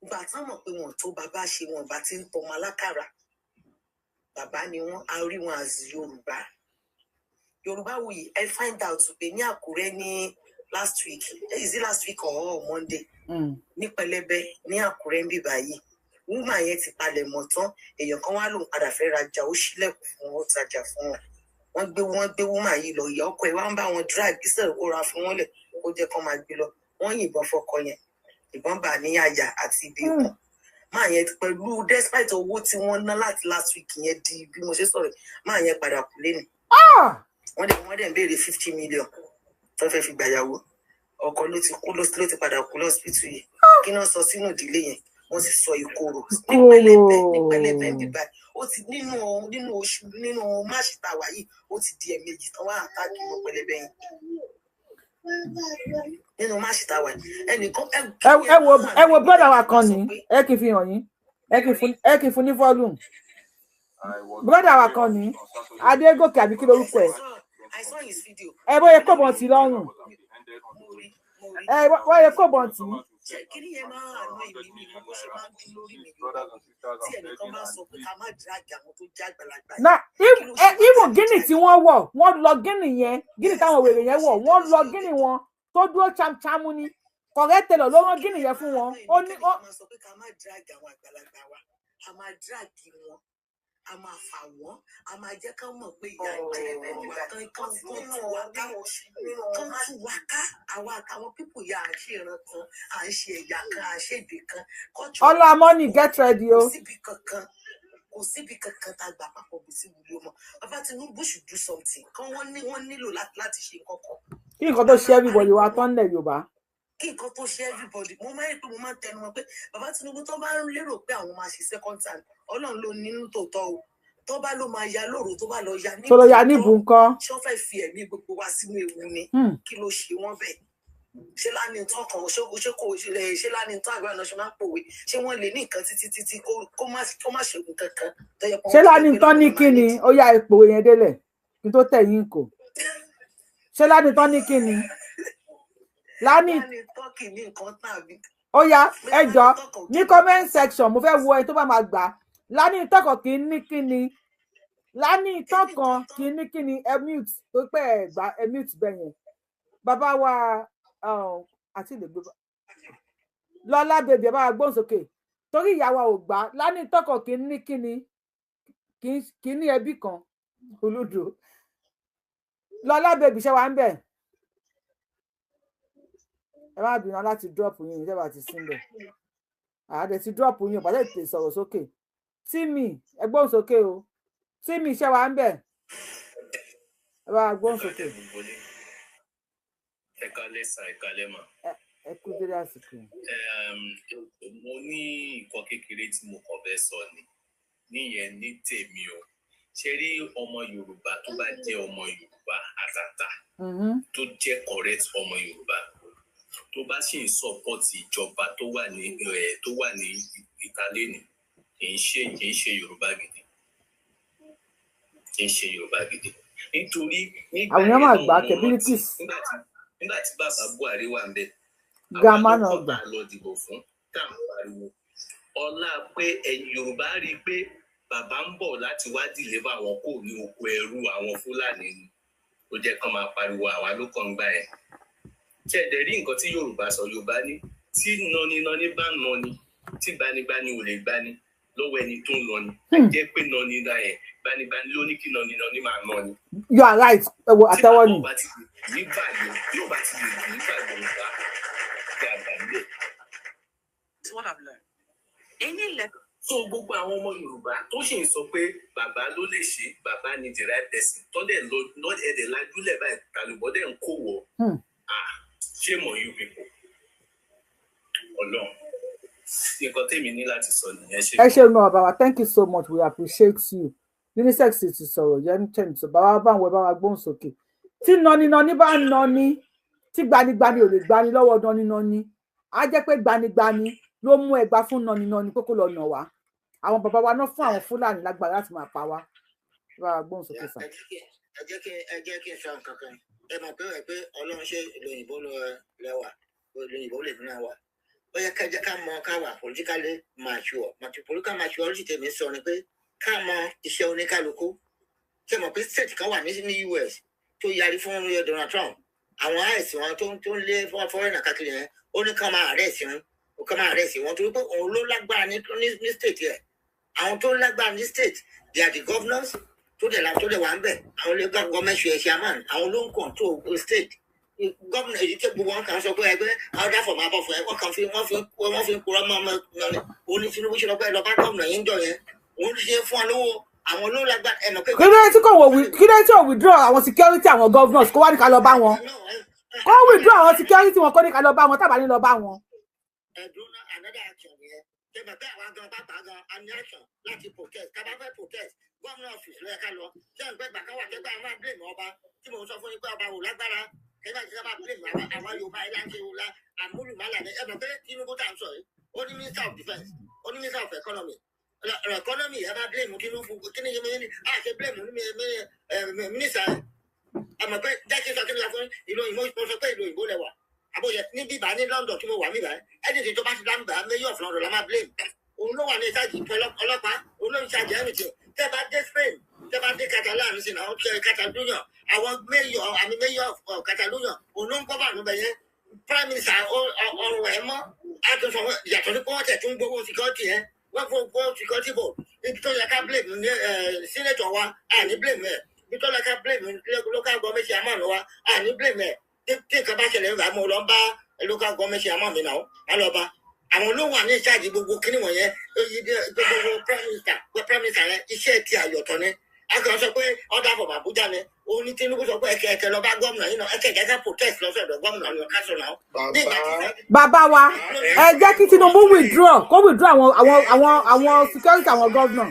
gbà tán mọ̀ pé wọn tó bàbá ṣe wọn bá ti ń tọmọ alákàrà bàbá ni wọn a rí wọn as Yorùbá wuyì ẹ find out pé ní Àkúrẹ́ ní last week or Monday ní Pẹlẹbẹ ní Àkúrẹ́ ń bí báyìí woman yẹn ti palẹ̀ mọ́ tán èèyàn kan wá lòun padà fẹ́ rajà ó ṣílẹ̀kùn fún wọn ó tajà fún wọn wọ́n gbé woman yìí lọ ìyá ọkọ ẹ̀ wá ń bá wọn drag bísẹ̀ kó ra fún wọn lẹ̀ kó jẹ́ kó máa gbé lọ wọ́n yìnbọn fọkọ yẹn ìbọn bà ní àyà àti ibi ikùn máa yẹn pẹ̀lú despite owó tí wọ́n ná láti last week yẹn di bí mo ṣe sọ̀rọ̀ máa yẹn padà kú lẹ́nu wọ́n dẹ̀ ń béèrè 50 million tó fẹ́ fi gbàyàwó ọkọ ló ti kú ló ti padà kú lọ́sibítù yìí kí náà sọ sínú ìdílé yẹn wọ́n sì sọ ìkorò ní pẹlẹbẹ bíbá ó ti nínú oṣù nínú máàṣì tàwa yìí ó ti di ẹ̀ẹ̀mejì tán wá àtàkì mọ́ pẹlẹbẹ yẹn nínú máàṣì tàwa yìí ẹnìkan ẹ wo brother wa kan ní ẹ kì í fi hàn yín ẹ kì í fún ní volume brother wa kan ní Adégòkè àbí kí lorúkọ ẹ bóyá kò bọ̀ tí lọ́rùn ẹ bóyá kò bọ̀ tí kiri yẹn máa àná ìmí mi bó ṣe máa ń dún lórí mi tí ẹnìkan bá sọ pé ká má drag àwọn tó jẹ́ àgbàlagbà na even gíní tí wọ́n lọ gíní yẹn gíní táwọn wèrè yẹn wọ̀ wọ́n lọ gíní wọn tó dúró chamchamu ni correct tailor ló rán gíní yẹn fún wọn ó ní ó máa sọ pé ká má drag àwọn àgbàlagbà wa a máa drag wọn a máa fà wọ́n a máa jẹ́ ká mọ̀ pé ìyá ìjẹ̀lẹ̀ wa kan tú wa ká àwa àtàwọn pípò ya à ń ṣe ìran kan à ń ṣe ẹ̀yà kan à ń ṣe èdè kan. Ọlá money get ready o. Kò síbi kankan tá a gbà papọ̀ bó sí gbogbo ọmọ bàbá Tinubu should do something kan wọ́n nílò láti ṣe nǹkan kan. Kí nǹkan tó ṣe everybody wa tán nílẹ̀ Yorùbá. Kí nǹkan tó ṣe everybody mo máa ń pè mo máa ń tẹnu mọ́ pé bàbá Tinubu tó bá ń lérò pé àwọn máa ṣe second time Ọlọ́run ló nínú tòótọ́ o tó bá ló máa ya lóru tó bá lọ ya níbù. Tó lọ ya níbù nǹkan. Ṣé wọ́n fẹ́ fi ẹ̀mí gbogbo wa sínú ewu ni kí ló ṣe wọ́n bẹ́ẹ̀. Ṣé láni tán kan ṣé láni tán àgbà náà ṣe máa ń pòwe ṣé wọ́n lè ní nǹkan títí kó má ṣègùn kankan. Ṣé láni tán ní kí ni ó yá ipò yẹn délẹ̀ kí n tó tẹ̀ yín kò. Ṣé láni tán ní kí ni láni tán kì ní nǹkan tàbí. Ó yá ẹjọ́ ní comment section mo fẹ́ wo ẹni tó bá máa gbà láni tọkàn kì í ní kí ni láni tọkàn kì í ní kí ni mute tó pẹ́ ẹ̀ mute bẹ́yẹn bàbá wa àti ìlẹgbẹ lọlá bèbè bá gbóhùn sókè torí ìyàwó ò gbà lánì tọkọ kì í ní ẹbí kan olódò lọlá bèbè ṣe wà ń bẹ ẹ má bínú láti drop yín ìjọba àti sílẹ̀ àádẹ ti drop yín ọ̀pá tètè sọ̀rọ̀ sókè tíìmì ẹ gbóhùn sókè o tíìmì ṣe wà ń bẹ ẹ bá gbóhùn sókè. Ẹ kú dé lásìkò. Mo ní nǹkan kékeré tí mo kàn fẹ́ sọ ni níyẹn ní tèmi o ṣe rí ọmọ Yorùbá tó bá jẹ́ ọmọ Yorùbá àtàtà tó jẹ́ correct ọmọ Yorùbá tó bá sì ń sọpọ́tì ìjọba tó wà ní ìtàlẹ́nì kì í ṣe Yorùbá gidi nítorí nígbà àwọn èèyàn máa gbà capabilities. Nígbà tí bàbá Buhari wà ń bẹ gàmá náà gbà lọ dìbò fún táwọn pariwo ọlá pé ẹ̀yin Yorùbá rí i pé bàbá ń bọ̀ láti wá dìlébà àwọn kò ní oko ẹrú àwọn Fúlàní ni ó jẹ́ kán máa pariwo àwa ló kàn ń gbà ẹ̀. Ṣé ẹ̀dẹ̀ rí nǹkan tí Yorùbá sọ Yorùbá ní tí nani bá nani tí gbanigbani ò lè gbani lọ́wọ́ ẹni tó ń lọ ni jẹ́ pé nani náà ẹ̀ gbanigbani ló ní kí nani máa nà ni. You are right ẹwọ àtẹwọ ni. Yóò bá ti lè nígbà Yorùbá kí a gbà nílẹ̀. It's what I've learned. Any level. So gbogbo àwọn ọmọ Yorùbá tó ṣì ń sọ pé bàbá ló lè ṣe bàbá ni the right person tọ́dẹ̀ ẹ̀dẹ̀ lájúlẹ̀ báyìí tàlùbọ́dẹ̀ ń kó wọ̀ shame on you people. Ọlọ́run nǹkan tèmi ní láti sọ nìyẹn ṣe. Ẹ ṣe náà bàbá thank you so much we appreciate you. Unisex ti sọ̀rọ̀ yẹn ten so bàbá bá wọn bá wa gbóhùn sókè. Tí nani bá ń nani tí gbanigbani ò lè gbani lọ́wọ́ nani á jẹ́ pé gbanigbani ló mú ẹgbàá fún nani pé kó lọ nà wá àwọn bàbá wa náà fún àwọn Fúlàní lágbára láti máa pa wá bá wa gbóhùn sókè sàn. ẹ jẹ́ kí n sọ nǹkan kan ẹ mọ̀ pé Ọlọ́run ṣe ìlú òyìnbó lẹ́wà ìlú òyìnbó lè fún wa ó yẹ ká jẹ́ ká mọ̀ ká wà politically mature political maturity tèmi sọ ni pé ká mọ̀ iṣẹ́ oníkálukú ṣe mọ̀ pé state kan wà ní US tó yarí fún Donald Trump àwọn àìsí wọn tó ń lé fọ́rẹ́nà káàkiri yẹn ó ní ká máa àrẹ́sì wọn torí pé òun ló lágbára ní state yẹn àwọn tó lágbára ní state they are the governors tó dẹ̀ wà ń bẹ̀ àwọn lè government chairman àwọn ló ń control state gómìnà èyí tẹ́ gbogbo wọn kàn sọ pé ẹgbẹ́ ọ̀dà fọ̀mù abọ́fọ̀ ẹ̀ wọ́n fi ń kúrọ́ mọ́ òun ní Tinubu ṣe lọ pé lọ́ba gómìnà yín jọ yẹn òun ṣe fún ọ lówó àwọn ló lágbára ẹ̀nà pé. kí ló tí kò withdraw àwọn security àwọn governors kó wá ní ká lọ bá wọn kó withdraw àwọn security wọn kó ní ká lọ bá wọn tábà ní lọ bá wọn. ẹ̀dùn another action yẹn ṣe bàbá àwọn gan bá bàá gan a ní action láti protest ká bá fẹ́ protest gómìnà ọ́fíìsì ló yẹ ká lọ ṣé ìgbẹ́ gbà káwá kẹgbẹ́ àwọn máa blame ọba tí mo sọ fún yín pé ọba wò lágbára kẹgbẹ́ àti sábà blame àwọn Yorùbá ẹ̀ láti wò lá àmúlùmálà ní ẹ̀bùn pé Tinubu tá à ń sọ yìí ó ní minister of defence ó ní minister of economy economy ẹ bá blame Tinubu kí ni yẹn ní àṣẹ blame minister ẹ̀ àmọ̀ pé jákè sọ kí ni wọ́n fún ìlú òyìnbó mo sọ pé ìlú òyìnbó lẹ́wà àbóyẹ ní bíbá ní London tí mo wà níbà ẹni tó bá ti dá níbà mayor of London la máa blame òun ló wà ní ìtajì ọlọ́pàá òun ló ń ṣàjẹ everything tẹ́ bá dé Spain tẹ́ bá dé Catalan sí náà Catalonia àwọn mayor of Catalonia òun ló ń kọ́ bá níbẹ̀ yẹn prime minister ọ̀rọ̀ ẹ̀ mọ́ àtúnṣe yàtọ̀ sí pé wọ́n tẹ̀ tún gbowó security yẹn wọ́n fún gbowó security bò ibi tó yẹ ká blame ní senator wa àní blame ẹ̀ ibi tó yẹ ká blame local government chairman wa àní blame ẹ̀ tí nǹkan bá ṣẹlẹ̀ nígbà mo lọ bá local government chairman mi náà á lọ bá àwọn ló wà ní ìṣáàjì gbogbo kíní wọ̀nyẹn gbogbo prime minister yẹn iṣẹ́ ti àyọ̀tọ̀ ni akọ̀ sọ pé ọ̀dà àbọ̀ Àbújá ni òun ní Tinubu sọ pé ẹ̀kẹ́ lọ bá gómìnà yìí náà ẹ̀kẹ́ jẹ́ká protest lọ́sọ̀dọ̀ gómìnà ní ọ̀ká sọ̀nà. bàbá wa ẹ jẹ́ kí Tinubu withdraw kó withdraw àwọn security àwọn gómìnà.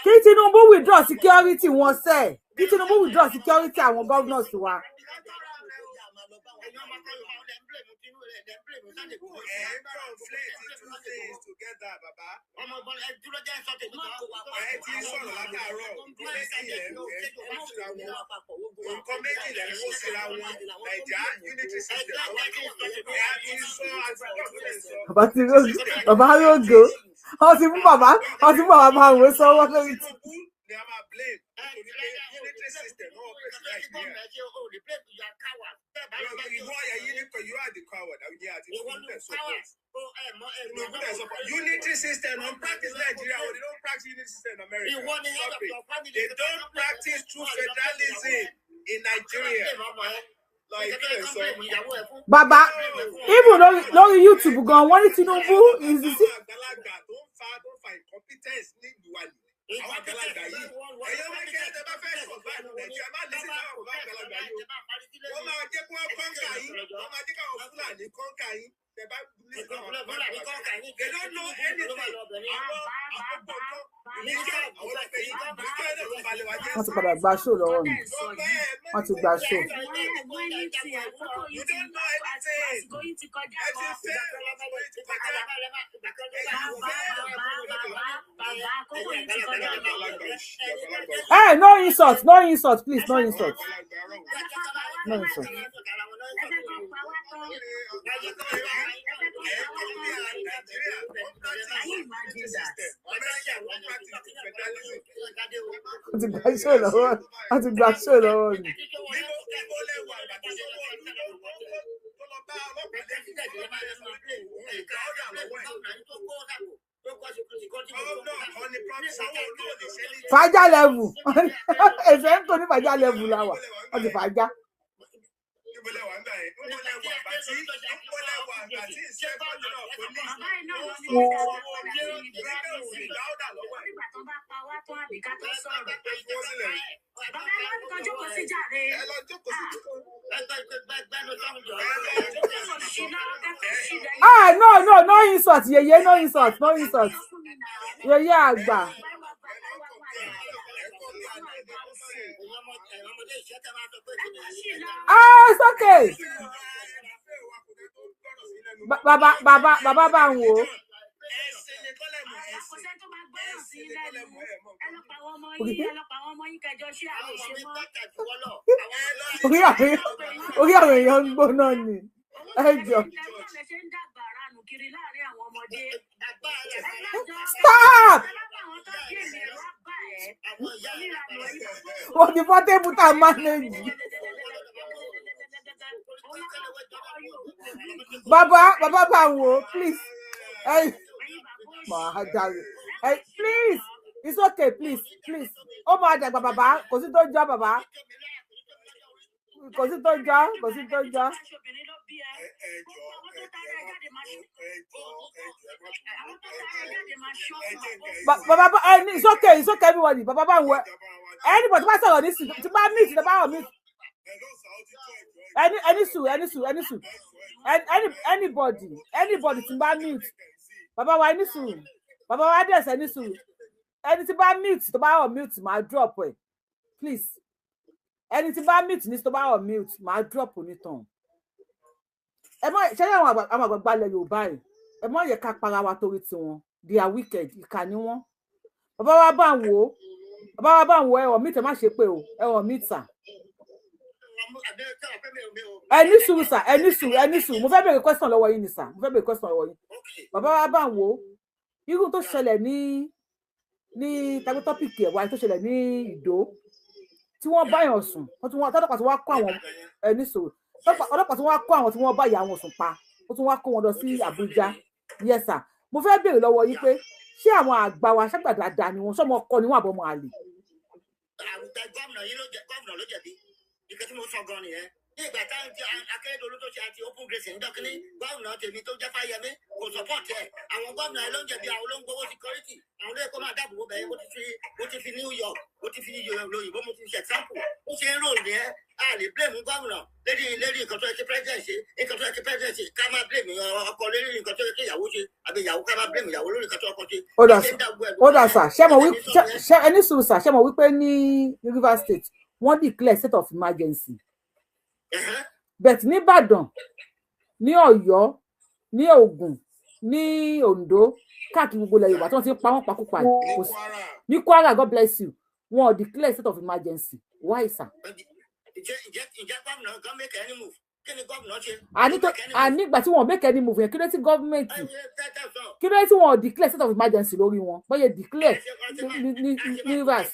kí Tinubu withdraw security wọn sẹ kí Tinubu withdraw security àwọn governors wa. Bàbá Rogo wọ́n ti mú bàbá máa wò sọ́wọ́ lórí tí. Unity system don't practice Nigeria, or they don't practice unity system in America. They don't practice true federalism in Nigeria. Bàbá even lórí YouTube gan wọ́n ní Tinubu is the don't find competence ní ìwádìí. Àwọn àgbàlagbà yìí ẹ̀yọ́ máa kẹ́ ẹ̀ bá fẹ́ sọ̀fà Nàìjíríà má lè sí àwọn àgbàlagbà yìí wọ́n máa jẹ́ kó wọ́n kọ́ńkà yín wọ́n máa jẹ́ káwọn Fúlàní kọ́ńkà yín tẹ̀ bá lè sí àwọn àgbàlagbà yìí they don't know anything wọ́n ti padà gba ṣó lọ́wọ́ mi wọ́n ti gba ṣó. Hey, no insult, please, no insult. Wọ́n ti gba ṣó lọ́wọ́ mi. Fàájà level ẹsẹ̀ ń tó ní fàájà level la wà wọ́n ti fàájà. No insult, yeye, no insult. Yeye àgbà. It's okay. Bàbá bá ń wò. Orí àwọn èèyàn ń gbóná ni. Ẹ jọ. Stop! Wọ́n ti fọ́ tébù tá a manage. Bàbá bá ń wò, please. Hey, please. It's okay, please. Ó máa dàgbà bàbá, kò sí tó jọ bàbá. Kò sí tó jọ. Bàbá it's okay everybody. Bàbá bá ń wò. Anybody bá sọ̀rọ̀ ní sùn, tí bá meet, tí bá wọ̀ meet. Any sùn. Anybody tí bá meet. Bàbá wa ní sùn. Bàbá wa dẹ̀ sẹ́ ní sùn. Ẹni tí bá meet tó bá wọ̀ mute máa drop ẹ̀. Please. Ẹni tí bá meet ní tó bá wọ̀ mute máa drop onítàn. Ẹ mọ̀ ṣé àwọn àgbàgbà ilẹ̀ Yorùbá yìí. Ẹ mọ̀ yẹ ká para wa torí tiwọn. They are wicked. Ìkà ni wọ́n. Bàbá wa bá ń wò. bàbá wa bá ń wo ẹ̀wọ̀n mi tẹ̀ má ṣe pé o ẹ̀wọ̀n mi tà. Ẹni sùúrù sà, ẹni sùúrù. Mo fẹ́ bèrè question lọ́wọ́ yín ni sà. Mo fẹ́ bèrè question lọ́wọ́ yín. Bàbá wa bá ń wo irú tó ṣẹlẹ̀ ní tàbí tọ́pìkì ẹ̀wà tó ṣẹlẹ̀ ní Ìdó tí wọ́n báyàn sùn tọ́lọ́pàá tí wọ́n kó àwọn ẹni sùúrù ọlọ́pàá tí wọ́n kó àwọn tí wọ́n bá ìyá wọn sùn pa ó tún wá kó wọn lọ sí Àbújá. Yes sir. Mo fẹ́ bèrè lọ́wọ́ yín pé ṣé àwọn àgbà wa ṣàgbà dáadáa ni wọn ṣọmọ ọkọ ni wọn àbọmọ àlè. àwùjọ gómìnà yìí gómìnà ló jẹ̀bi ìkẹ́ tí mo sọ gan nìyẹn ní ìgbà táwọn ti Akérédolú tó ṣe àti open grazing ń dọ́kínní gómìnà tèmi tó jẹ́ Fáyẹmí kò sọ́pọ̀tì ẹ̀ àwọn gómìnà ẹ̀ ló ń jẹ̀bi àwọn ló ń gbowó security àwọn ló yẹ kó máa dáàbò bò bẹ́ẹ̀ mo ti fi New York mo ti fi lóyìnbó mo ti fi example ó ṣe ń rò ní ẹ́ a lè blame gómìnà lérí nǹkan tó yẹ kí president ṣe nǹkan tó yẹ kí president ṣe ká máa blame ọkọ lérí nǹkan tó yẹ kí ìyàwó ṣe àbí ìyàwó ká máa blame ìyàwó lórí nǹkan tó ọkọ ṣe. ó dà sà ṣé ẹni sùúrù sà ṣé mo wípé ní Rivers State wọ́n declare state of emergency but ní Ìbàdàn ní Ọ̀yọ́ ní Ògùn ní Oǹdó káàkiri gbogbo ilẹ̀ Yorùbá tí wọ́n ti pa wọ́n pakúpa ní Kwara God bless you wọ́n declare state of emergency why sir. ìjẹ́ gómìnà gan make any move kí ni gómìnà ṣe. ànígbà tí wọ́n make any move yẹn kí ló ti gọ́ọ̀mẹ̀ntì kí ló ti wọ́n declare state of emergency lórí wọn bóyá declare ní Rivers.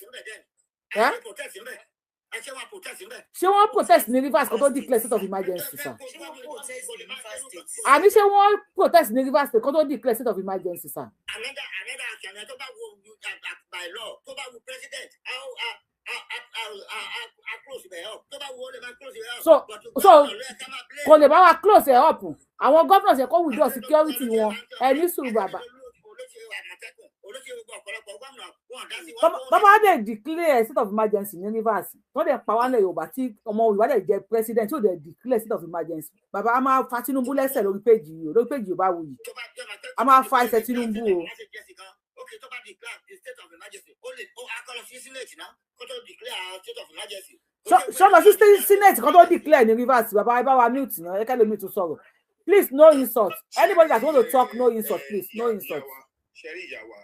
Ṣé wọ́n protest ní Rivers kó tó declare state of emergency sir? Àní ṣé wọ́n protest ní Rivers kó tó declare state of emergency sir? Another action tó bá wo by law tó bá wo president close it up. Tó bá wo lè máa close it up. So kò lè bá wa close it up. Àwọn governors yẹ kó withdraw security wọn ẹni sùúrù bàbá. Bàbá dẹ̀ declare state of emergency ní Rivers wọ́n dẹ̀ pa wá lẹ̀ Yorùbá tí ọmọ Yorùbá dẹ̀ jẹ́ president tí ó dẹ̀ declare state of emergency bàbá a máa fa Tinubu lẹ́sẹ̀ lórí péjì Yorùbá-Wuyì a máa fa ẹsẹ̀ Tinubu o. Tó bá declare the state of emergency ó lè akọlọ sí senate náà kó tó declare state of emergency. Ṣọlọ sí senate kó tó declare ní Rivers bàbá ẹ bá wa mute náà ẹ kẹ́lẹ́ mi tún sọ̀rọ̀ please no insult anybody that want to talk no insult please no insult. ṣẹ́rí ìyàwó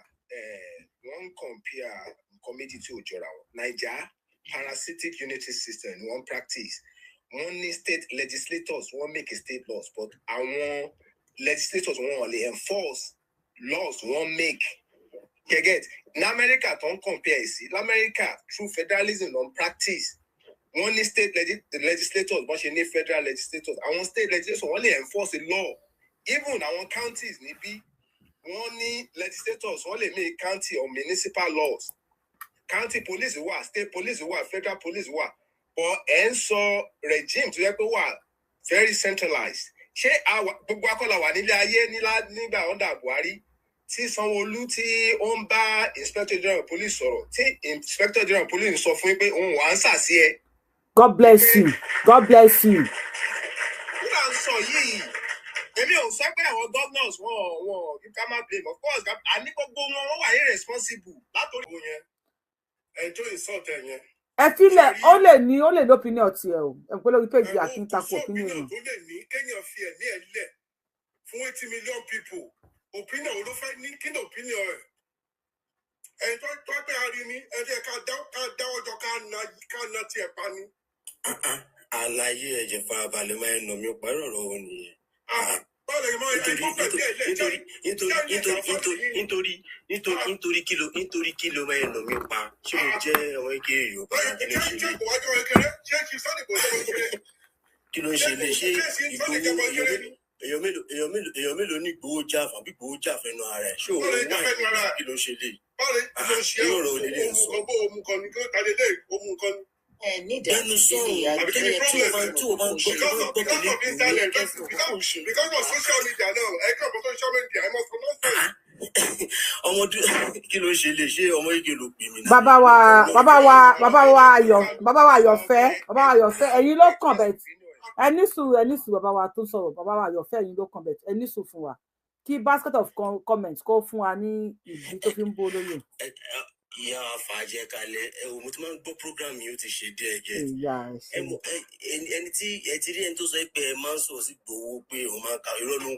wọ́n compare committee tí ò jọra wọn Naija parasitic unity system wọ́n practice wọ́n ní state legislators wọ́n make state laws but àwọn legislators wọ́n lè enforce laws wọ́n make. Get in America don't compare see America through federalism on practice one state legislators but you need federal legislators and one state legislators only enforce the law even our counties maybe one legislators only make county or municipal laws county police were state police were federal police were but and so regime to were very centralized she our gbogbo akola wa nílé ayé nígbà under Buhari tí Sanwó-Olú tí ó ń bá inspector general police sọ̀rọ̀ tí inspector general police sọ fún pé òun wà ń sàsí ẹ. God bless you. God bless you. Nígbà ń sọ yìí èmi ò sọ pé àwọn governors wọn you can not blame of course àní gbogbo wọn wà irresponsible látòrí òun yẹn ẹjọ́ insult ẹ yẹn. Ẹ filẹ̀ ó lè ní opinion tiẹ̀ o ẹ pé lórí péjì àkíntàkù opinion yẹn. tó lè ní kéèyàn fi ẹ̀mí ẹ̀ lẹ̀ fún 80 million people. Opinion ló fẹ́ ní kí ni opinion ẹ̀ ẹ̀ tó pé a rí ní ẹ̀jẹ̀ ká dáwọ́jọ ká na tiẹ̀ pa ni. Àlàyé ẹ̀jẹ̀ farabalẹ̀ máa ń nà mí parí ọ̀rọ̀ òun nìyẹn. Bọ́ọ̀lù ìmọ̀ nítorí kí ló máa ń nà mí pa ṣé mo jẹ́ ọmọ ike Yorùbá kí ló ṣe lé. Kí ló ń ṣe lé ṣé Ìgbòho èèyàn mélòó ní Ìgbòho jà àbí Ìgbòho jà fẹnu ara ẹ̀ ṣé òun wà kí ló ṣe lé. Yóò rọ onílé ń sọ. Ẹnu sọ̀rọ̀ àbíkẹ́ni tí o bá ń gbọ́ kí ló ń gbọ́ kí ló ń gbọ́. Because of social media now, ẹ̀ka ọ̀pọ̀ social media, ẹ̀ mọ̀ fún lọ́sẹ̀. Ọmọdé kí ló ń ṣe lè ṣe ọmọ igi ló pè mí náà. Bàbá wa Ayọ̀fẹ́ ẹ̀yin ló kàn bẹ́ẹ̀ ẹni sùn bàbá wa tó sọ̀rọ̀ bàbá wa Ayọ̀fẹ́ ẹ̀yin ló kàn bẹ́ẹ̀ ẹni sùn fún wa kí basket of comments kó fún wa ní ìdí tó fi ń bó lóye. Ìyá fàájẹ kalẹ̀ mo ti máa ń gbọ́ program yìí ó ti ṣe díẹ̀ gẹ ẹni tí ẹ ti rí ẹni tó sọ pé ẹ máa ń sọ sí Ìgbòho pé òun máa ń ka irọ́ ló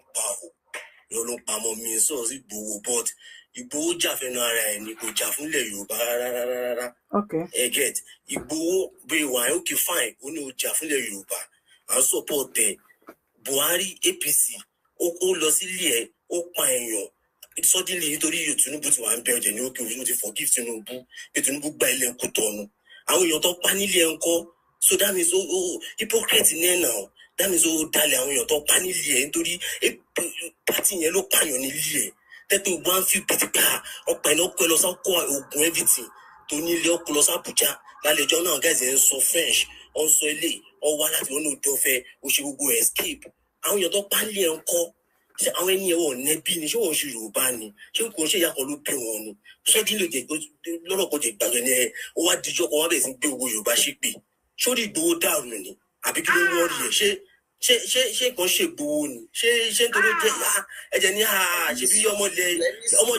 ń pa mọ́ mi sọ sí Ìgbòho but Ìgbòho jà fẹ́nu ara ẹ̀ ni kò jà fúnlẹ̀ Yorùbá rárá. Okay. Get Igboho be wa okay fine. Ó ní ó jà fún ilẹ̀ Yorùbá. À support ẹ̀. Buhari APC ó lọ sí ilé ẹ̀, ó pa èèyàn. Suddenly nítorí Tinubu ti wà ń bẹ ọ̀dẹ̀ ní òkè òfin ti forgive Tinubu. Pé Tinubu gba ilẹ̀ Kútọ̀nù. Àwọn èèyàn tó pa nílé ẹ̀ ńkọ́. So that means hypocrite ní ẹ̀ náà. That means dalẹ̀ àwọn èèyàn tó pa nílé ẹ̀ nítorí party yẹn ló pààyàn nílé ẹ̀. Tẹ́tù bá ń fi pìtìpá ọ̀pá iná kọ́ ẹ lọ sákọ́ oògùn everything tó nílé ọkọ̀ lọ sábùjá lálẹ́jọ́ náà guys ẹ̀ ń sọ French ọ̀ ń sọ ilé ọwọ́ láti wọn ní òdo ọ̀fẹ́ ó ṣe gbogbo escape àwọn èèyàn tó pálí ẹ̀ ń kọ́ ṣé àwọn ẹni ẹ̀ wọ̀ nẹ́bí ni ṣé wọ́n ṣe Yorùbá ni ṣé kò ń ṣe ìyá kan ló bí wọn ni sọ́dí lè jẹ́ lọ́rọ̀ kan jẹ́ gbàgbé ni ẹ ó wá dijọ́ kan wá bẹ̀rẹ̀ sí gbé owó Yorùbá ṣépè sórí Ìgbòho dàrú ni àbí kí ló ń wọ́n rí ẹ̀ ṣé nǹkan ṣègbòho ni ṣé nítorí jẹ́ ẹ̀jẹ̀ ní ṣe bí ọmọ